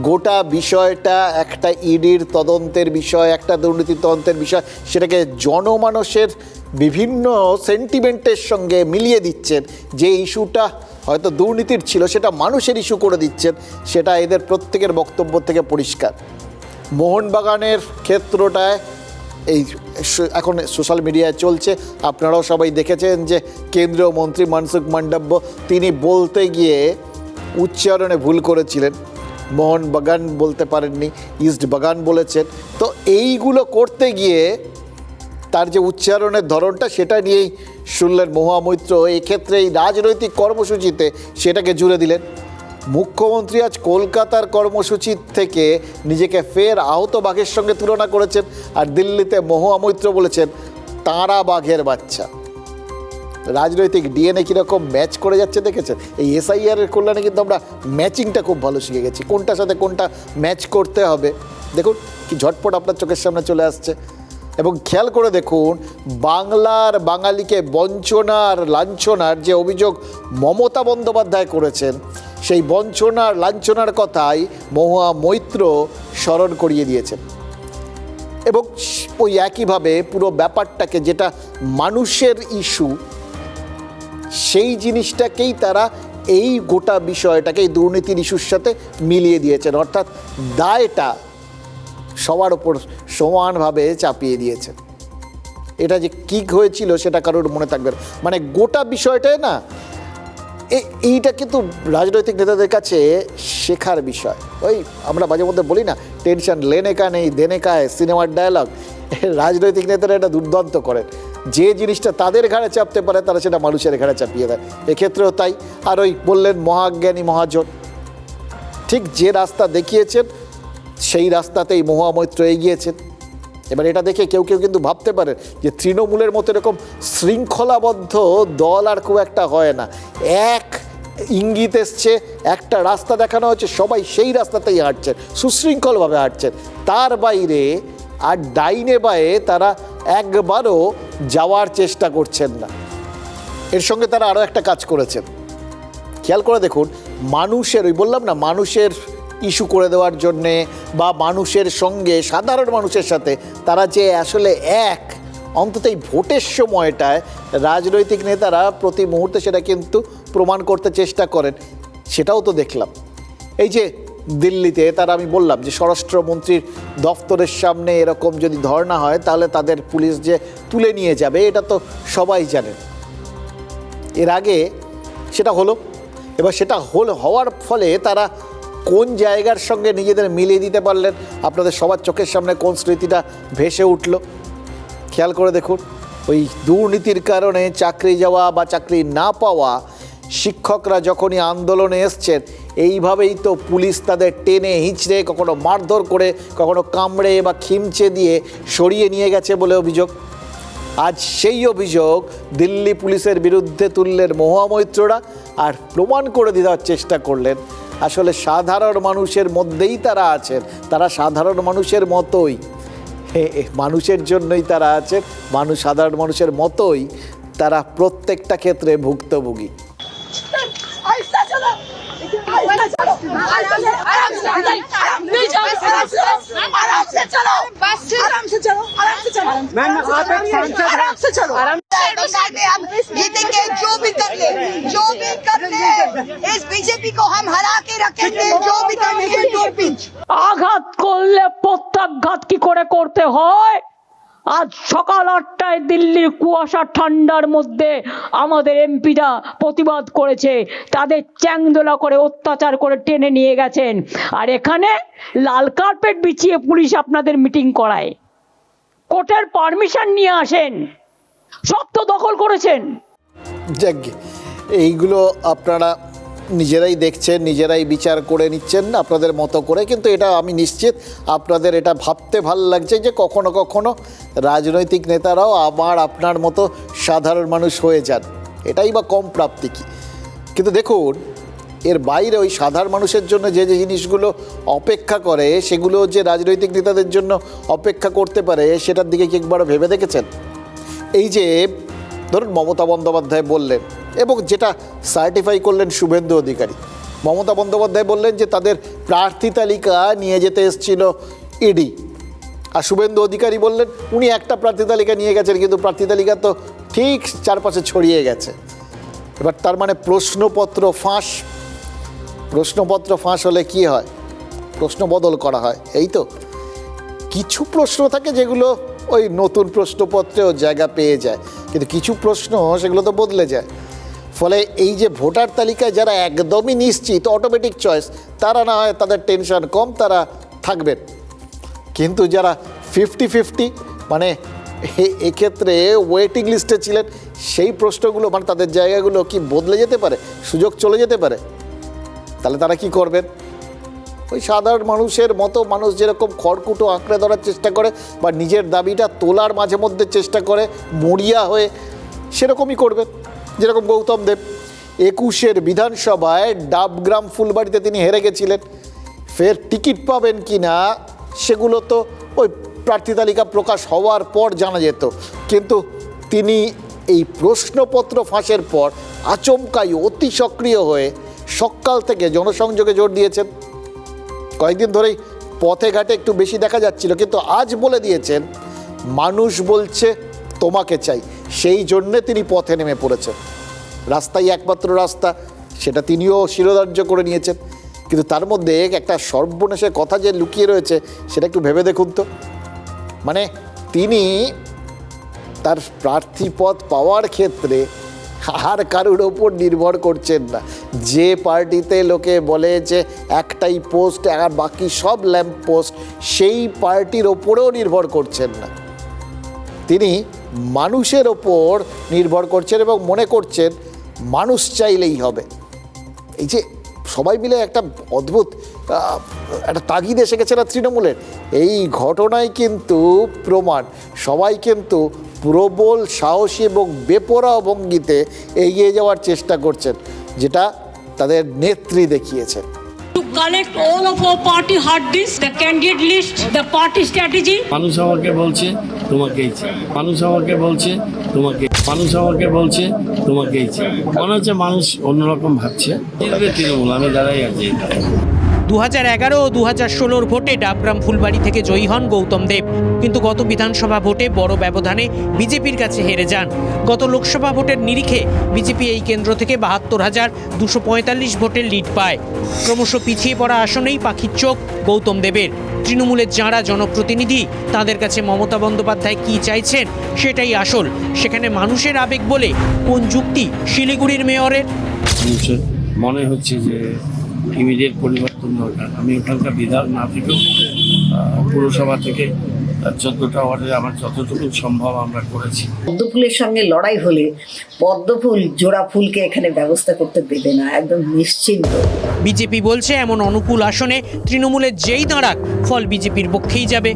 গোটা বিষয়টা একটা ইডির তদন্তের বিষয়, একটা দুর্নীতি তদন্তের বিষয়, সেটাকে জনমানসের বিভিন্ন সেন্টিমেন্টের সঙ্গে মিলিয়ে দিচ্ছেন। যে ইস্যুটা হয়তো দুর্নীতির ছিল সেটা মানুষের ইস্যু করে দিচ্ছেন, সেটা এদের প্রত্যেকের বক্তব্য থেকে পরিষ্কার। মোহনবাগানের ক্ষেত্রটায় এই এখন সোশ্যাল মিডিয়ায় চলছে, আপনারাও সবাই দেখেছেন যে কেন্দ্রীয় মন্ত্রী মনসুখ মান্ডব্য তিনি বলতে গিয়ে উচ্চারণে ভুল করেছিলেন, মোহনবাগান বলতে পারেননি, ইস্ট বাগান বলেছেন। তো এইগুলো করতে গিয়ে তার যে উচ্চারণের ধরনটা সেটা নিয়েই শুনলেন মহামৈত্র এক্ষেত্রে এই রাজনৈতিক কর্মসূচিতে সেটাকে জুড়ে দিলেন। মুখ্যমন্ত্রী আজ কলকাতার কর্মসূচি থেকে নিজেকে ফের আহত বাঘের সঙ্গে তুলনা করেছেন, আর দিল্লিতে মহামৈত্র বলেছেন তাঁরা বাঘের বাচ্চা। রাজনৈতিক ডিএনএ কীরকম ম্যাচ করে যাচ্ছে দেখেছেন? এই এসআইআরের কল্যাণে কিন্তু আমরা ম্যাচিংটা খুব ভালো শিখে গেছি, কোনটার সাথে কোনটা ম্যাচ করতে হবে। দেখুন কি ঝটপট আপনার চোখের সামনে চলে আসছে। এবং খেয়াল করে দেখুন বাংলার বাঙালিকে বঞ্চনার লাঞ্ছনার যে অভিযোগ মমতা বন্দ্যোপাধ্যায় করেছেন, সেই বঞ্চনার লাঞ্ছনার কথাই মহামৈত্র স্মরণ করিয়ে দিয়েছেন। এবং ওই একইভাবে পুরো ব্যাপারটাকে যেটা মানুষের ইস্যু সেই জিনিসটাকেই তারা এই গোটা বিষয়টাকে এই দুর্নীতির ইস্যুর সাথে মিলিয়ে দিয়েছেন, অর্থাৎ দায়টা সবার ওপর সমানভাবে চাপিয়ে দিয়েছেন। এটা যে কী হয়েছিল সেটা কারোর মনে থাকবে না। মানে গোটা বিষয়টাই না, এইটা কিন্তু রাজনৈতিক নেতাদের কাছে শেখার বিষয়। ওই আমরা মাঝে মধ্যে বলি না টেনশন লেনে কা নেই দেনে কা হয়, সিনেমার ডায়ালগ। রাজনৈতিক নেতারা এটা দুর্দান্ত করেন, যে জিনিসটা তাদের ঘাড়ে চাপতে পারে তারা সেটা মানুষের ঘাড়ে চাপিয়ে দেয়। এক্ষেত্রেও তাই। আর ওই বললেন মহাজ্ঞানী মহাজন, ঠিক যে রাস্তা দেখিয়েছেন সেই রাস্তাতেই মহামৈত্র এগিয়েছেন। এবার এটা দেখে কেউ কেউ কিন্তু ভাবতে পারে যে তৃণমূলের মতো এরকম শৃঙ্খলাবদ্ধ দল আর খুব একটা হয় না। এক ইঙ্গিত এসছে, একটা রাস্তা দেখানো হচ্ছে, সবাই সেই রাস্তাতেই হাঁটছেন, সুশৃঙ্খলভাবে হাঁটছেন। তার বাইরে আর ডাইনে বায়ে তারা একবারও যাওয়ার চেষ্টা করছেন না। এর সঙ্গে তারা আরও একটা কাজ করেছেন, খেয়াল করে দেখুন। মানুষের ওই বললাম না মানুষের ইস্যু করে দেওয়ার জন্যে বা মানুষের সঙ্গে সাধারণ মানুষের সাথে তারা যে আসলে এক, অন্তত এই ভোটের সময়টায় রাজনৈতিক নেতারা প্রতি মুহূর্তে সেটা কিন্তু প্রমাণ করতে চেষ্টা করেন। সেটাও তো দেখলাম এই যে দিল্লিতে তারা, আমি বললাম যে স্বরাষ্ট্রমন্ত্রীর দফতরের সামনে এরকম যদি ধর্ণা হয় তাহলে তাদের পুলিশ যে তুলে নিয়ে যাবে এটা তো সবাই জানেন। এর আগে সেটা হলো, এবার সেটা হওয়ার ফলে তারা কোন জায়গার সঙ্গে নিজেদের মিলিয়ে দিতে পারলেন, আপনাদের সবার চোখের সামনে কোন স্মৃতিটা ভেসে উঠল খেয়াল করে দেখুন। ওই দুর্নীতির কারণে চাকরি যাওয়া বা চাকরি না পাওয়া শিক্ষকরা যখনই আন্দোলনে এসছেন, এইভাবেই তো পুলিশ তাদের টেনে হিঁচড়ে কখনো মারধর করে কখনো কামড়ে বা খিমচে দিয়ে সরিয়ে নিয়ে গেছে বলে অভিযোগ। আজ সেই অভিযোগ দিল্লি পুলিশের বিরুদ্ধে তুললেন মহামৈত্ররা, আর প্রমাণ করে দেওয়ার চেষ্টা করলেন আসলে সাধারণ মানুষের মধ্যেই তারা আছেন, তারা সাধারণ মানুষের মতোই, মানুষের জন্যই তারা আছেন, সাধারণ মানুষের মতোই তারা প্রত্যেকটা ক্ষেত্রে ভুক্তভোগী।
আঘাত করলে প্রত্যাঘাত কি করে করতে হয়। আজ সকাল 8টায় দিল্লির কুয়াশা ঠান্ডার মধ্যে আমাদের এমপিরা প্রতিবাদ করেছে, তাদের চ্যাংদোলা করে অত্যাচার করে টেনে নিয়ে গেছেন, আর এখানে লাল কার্পেট বিছিয়ে পুলিশ আপনাদের মিটিং করায়, কোর্টের পারমিশন নিয়ে আসেন, সব তো দখল করেছেন।
যাক, এইগুলো আপনারা নিজেরাই দেখছেন, নিজেরাই বিচার করে নিচ্ছেন আপনাদের মতো করে, কিন্তু এটা আমি নিশ্চিত আপনাদের এটা ভাবতে ভালো লাগছে যে কখনো কখনো রাজনৈতিক নেতারাও আবার আপনার মতো সাধারণ মানুষ হয়ে যান, এটাই বা কম প্রাপ্তি কি। কিন্তু দেখুন, এর বাইরে ওই সাধারণ মানুষের জন্য যে যে জিনিসগুলো অপেক্ষা করে, সেগুলো যে রাজনৈতিক নেতাদের জন্য অপেক্ষা করতে পারে, সেটার দিকে কি একবারও ভেবে দেখেছেন? এই যে ধরুন মমতা বন্দ্যোপাধ্যায় বললেন, এবং যেটা সার্টিফাই করলেন শুভেন্দু অধিকারী, মমতা বন্দ্যোপাধ্যায় বললেন যে তাদের প্রার্থী তালিকা নিয়ে যেতে এসেছিল ইডি, আর শুভেন্দু অধিকারী বললেন উনি একটা প্রার্থী তালিকা নিয়ে গেছেন, কিন্তু প্রার্থী তালিকা তো ঠিক চারপাশে ছড়িয়ে গেছে। এবার তার মানে প্রশ্নপত্র ফাঁস। প্রশ্নপত্র ফাঁস হলে কি হয়? প্রশ্ন বদল করা হয়, এই তো। কিছু প্রশ্ন থাকে যেগুলো ওই নতুন প্রশ্নপত্রেও জায়গা পেয়ে যায়, কিন্তু কিছু প্রশ্ন সেগুলো তো বদলে যায়। ফলে এই যে ভোটার তালিকায় যারা একদমই নিশ্চিত, অটোমেটিক চয়েস, তারা না হয় তাদের টেনশন কম, তারা থাকবেন। কিন্তু যারা 50-50, মানে এক্ষেত্রে ওয়েটিং লিস্টে ছিলেন, সেই প্রশ্নগুলো মানে তাদের জায়গাগুলো কি বদলে যেতে পারে, সুযোগ চলে যেতে পারে। তাহলে তারা কি করবেন? ওই সাধারণ মানুষের মতো, মানুষ যেরকম খড়কুটো আঁকড়ে ধরার চেষ্টা করে বা নিজের দাবিটা তোলার মাঝে মধ্যে চেষ্টা করে মরিয়া হয়ে, সেরকমই করবেন। যেরকম গৌতম দেব 21-এর বিধানসভায় ডাবগ্রাম ফুলবাড়িতে তিনি হেরে গেছিলেন, ফের টিকিট পাবেন কি না সেগুলো তো ওই প্রার্থী তালিকা প্রকাশ হওয়ার পর জানা যেত, কিন্তু তিনি এই প্রশ্নপত্র ফাঁসের পর আচমকাই অতি সক্রিয় হয়ে সকাল থেকে জনসংযোগে জোর দিয়েছেন। কয়েকদিন ধরেই পথে ঘাটে একটু বেশি দেখা যাচ্ছিল, কিন্তু আজ বলে দিয়েছেন মানুষ বলছে তোমাকে চাই, সেই জন্যে তিনি পথে নেমে পড়েছেন। রাস্তাই একমাত্র রাস্তা, সেটা তিনিও শিরোধার্য করে নিয়েছেন। কিন্তু তার মধ্যে একটা সর্বনেশের কথা যে লুকিয়ে রয়েছে, সেটা একটু ভেবে দেখুন তো। মানে তিনি তার প্রার্থী পদ পাওয়ার ক্ষেত্রে আর কারোর ওপর নির্ভর করছেন না। যে পার্টিতে লোকে বলে যে একটাই পোস্ট আর বাকি সব ল্যাম্প পোস্ট, সেই পার্টির ওপরেও নির্ভর করছেন না। তিনি মানুষের ওপর নির্ভর করছেন এবং মনে করছেন মানুষ চাইলেই হবে। এই যে সবাই মিলে একটা অদ্ভুত একটা তাগিদ এসে গেছে না তৃণমূলের, এই ঘটনায় কিন্তু প্রমাণ। সবাই কিন্তু প্রবল, সাহসী এবং বেপরোয়া ভঙ্গিতে এগিয়ে যাওয়ার চেষ্টা করছেন, যেটা তাদের নেত্রী দেখিয়েছেন।
To collect all of our party hard disk, the candidate list, the party strategy.
মানুষ আমাকে বলছে তোমাকেই চাই, মানুষ আমাকে বলছে তোমাকে, মানুষ আমাকে বলছে তোমাকেই চাই। মনে হচ্ছে মানুষ অন্যরকম ভাবছে। জিতবে তৃণমূল, আমি দাঁড়াই আছি।
2011 ও 2016 ভোটে ডাবগ্রাম ফুলবাড়ি থেকে জয়ী হন গৌতম দেব, কিন্তু গত বিধানসভা ভোটে বড় ব্যবধানে বিজেপির কাছে হেরে যান। গত লোকসভা ভোটের নিরিখে বিজেপি এই কেন্দ্র থেকে 72,245 ভোটের লিড পায়। ক্রমশ পিছিয়ে পড়া আসনেই পাখির চোখ গৌতম দেবের। তৃণমূলের যাঁরা জনপ্রতিনিধি, তাদের কাছে মমতা বন্দ্যোপাধ্যায় কি চাইছেন সেটাই আসল। সেখানে মানুষের আবেগ বলে কোন যুক্তি শিলিগুড়ির মেয়রের?
মনে হচ্ছে যে ইমিডিয়েট পরিবর্তন দরকার। আমি ওখানকার বিধায়ক না থেকেও পুরসভা থেকে 14টা ওয়ার্ডে আমার যতটুকু সম্ভব আমরা করেছি।
পদ্মফুলের সঙ্গে লড়াই হলে পদ্মফুল জোড়া ফুলকে এখানে ব্যবস্থা করতে দেবে না, একদম নিশ্চিন্ত।
বিজেপি বলছে এমন অনুকূল আসনে তৃণমূলের যেই দাঁড়াক, ফল বিজেপির পক্ষেই যাবে।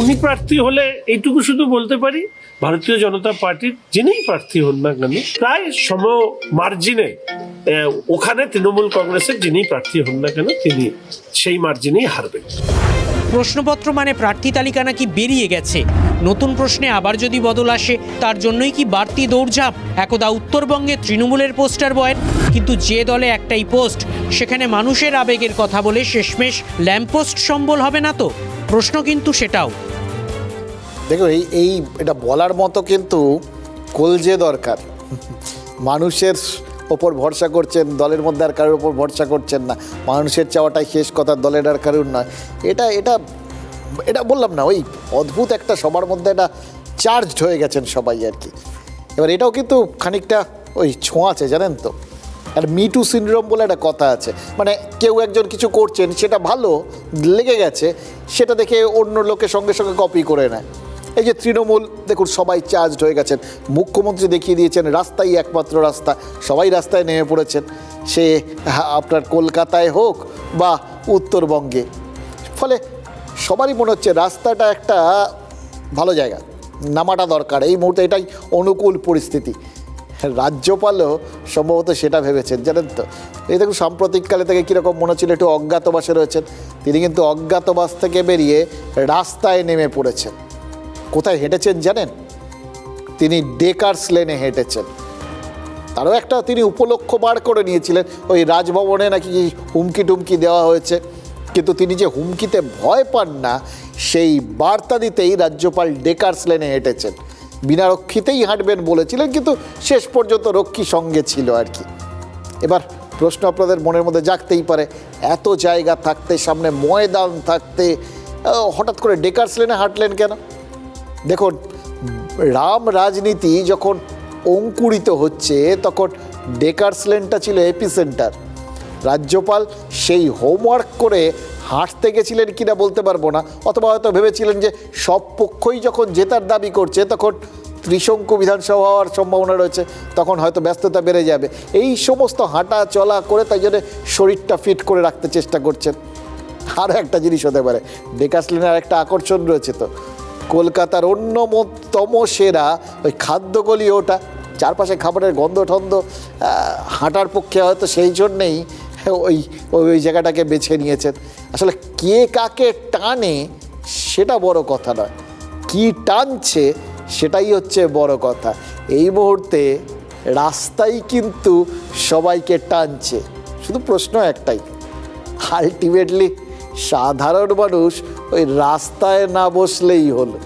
উনি প্রার্থী হলে এইটুকু শুধু বলতে পারি, ভারতীয় জনতা পার্টির যিনিই প্রার্থী হন না কেন, প্রায় সম মার্জিনে ওখানে তৃণমূল কংগ্রেসের যিনি প্রার্থী হন না কেন, তিনি সেই মার্জিনেই হারবেন।
প্রশ্নপত্র মানে প্রার্থী তালিকা নাকি বেরিয়ে গেছে? নতুন প্রশ্নে আবার যদি বদল আসে, তার জন্যই কি বাড়তি দৌড়ঝাঁপ? একদা উত্তরবঙ্গে তৃণমূলের পোস্টার বয়ের, কিন্তু যে দলে একটাই পোস্ট, সেখানে মানুষের আবেগের কথা বলে শেষমেশ ল্যাম্পপোস্ট সম্বল হবে না তো? প্রশ্ন কিন্তু সেটাও।
দেখো, এই এটা বলার মতো কিন্তু কলজে দরকার। মানুষের ওপর ভরসা করছেন, দলের মধ্যে আর কারোর ওপর ভরসা করছেন না। মানুষের চাওয়াটাই শেষ কথা, দলের আর কারোর নয়। এটা বললাম না, ওই অদ্ভুত একটা সবার মধ্যে একটা চার্জড হয়ে গেছেন সবাই আর কি। এবার এটাও কিন্তু খানিকটা ওই ছোঁয়াছে, জানেন তো। আর মিটু সিনড্রোম বলে একটা কথা আছে, মানে কেউ একজন কিছু করছেন, সেটা ভালো লেগে গেছে, সেটা দেখে অন্য লোকে সঙ্গে সঙ্গে কপি করে নেয়। এই যে তৃণমূল দেখুন সবাই চার্জড হয়ে গেছেন, মুখ্যমন্ত্রী দেখিয়ে দিয়েছেন রাস্তাই একমাত্র রাস্তা, সবাই রাস্তায় নেমে পড়েছেন, সে আপনার কলকাতায় হোক বা উত্তরবঙ্গে। ফলে সবারই মনে হচ্ছে রাস্তাটা একটা ভালো জায়গা, নামাটা দরকার, এই মুহূর্তে এটাই অনুকূল পরিস্থিতি। রাজ্যপালও সম্ভবত সেটা ভেবেছেন, জানেন তো। এই দেখুন সাম্প্রতিককালে থেকে কীরকম মনে হচ্ছিল একটু অজ্ঞাতবাসে রয়েছেন, তিনি কিন্তু অজ্ঞাতবাস থেকে বেরিয়ে রাস্তায় নেমে পড়েছেন। কোথায় হেঁটেছেন জানেন? তিনি ডেকার্স লেনে হেঁটেছেন। তারও একটা তিনি উপলক্ষ বার করে নিয়েছিলেন, ওই রাজভবনে নাকি হুমকি টুমকি দেওয়া হয়েছে, কিন্তু তিনি যে হুমকিতে ভয় পান না সেই বার্তা দিতেই রাজ্যপাল ডেকার্স লেনে হেঁটেছেন। বিনা রক্ষীতেই হাঁটবেন বলেছিলেন, কিন্তু শেষ পর্যন্ত রক্ষী সঙ্গে ছিল আর কি। এবার প্রশ্ন আপনাদের মনের মধ্যে জাগতেই পারে, এত জায়গা থাকতে, সামনে ময়দান থাকতে হঠাৎ করে ডেকার্স লেনে হাঁটলেন কেন? দেখুন, রাম রাজনীতি যখন অঙ্কুরিত হচ্ছে তখন ডেকার্স লেনটা ছিল এপিসেন্টার। রাজ্যপাল সেই হোমওয়ার্ক করে হাঁটতে গেছিলেন কিনা বলতে পারবো না, অথবা হয়তো ভেবেছিলেন যে সব পক্ষই যখন জেতার দাবি করছে তখন ত্রিশঙ্কু বিধানসভা হওয়ার সম্ভাবনা রয়েছে, তখন হয়তো ব্যস্ততা বেড়ে যাবে, এই সমস্ত হাঁটা চলা করে তাই জন্য শরীরটা ফিট করে রাখতে চেষ্টা করছেন। আরও একটা জিনিস হতে পারে, ডেকার্স লেনের একটা আকর্ষণ রয়েছে তো, কলকাতার অন্যতম সেরা ওই খাদ্যগলি, ওটা চারপাশে খাবারের গন্ধ ঠন্ধ, হাঁটার পক্ষে হয়তো সেই জন্যেই ওই ওই জায়গাটাকে বেছে নিয়েছেন। আসলে কে কাকে টানে সেটা বড় কথা নয়, কি টানছে সেটাই হচ্ছে বড় কথা। এই মুহূর্তে রাস্তাই কিন্তু সবাইকে টানছে, শুধু প্রশ্ন একটাই, আলটিমেটলি সাধারণ মানুষ ওই রাস্তায় না বসলেই হলো।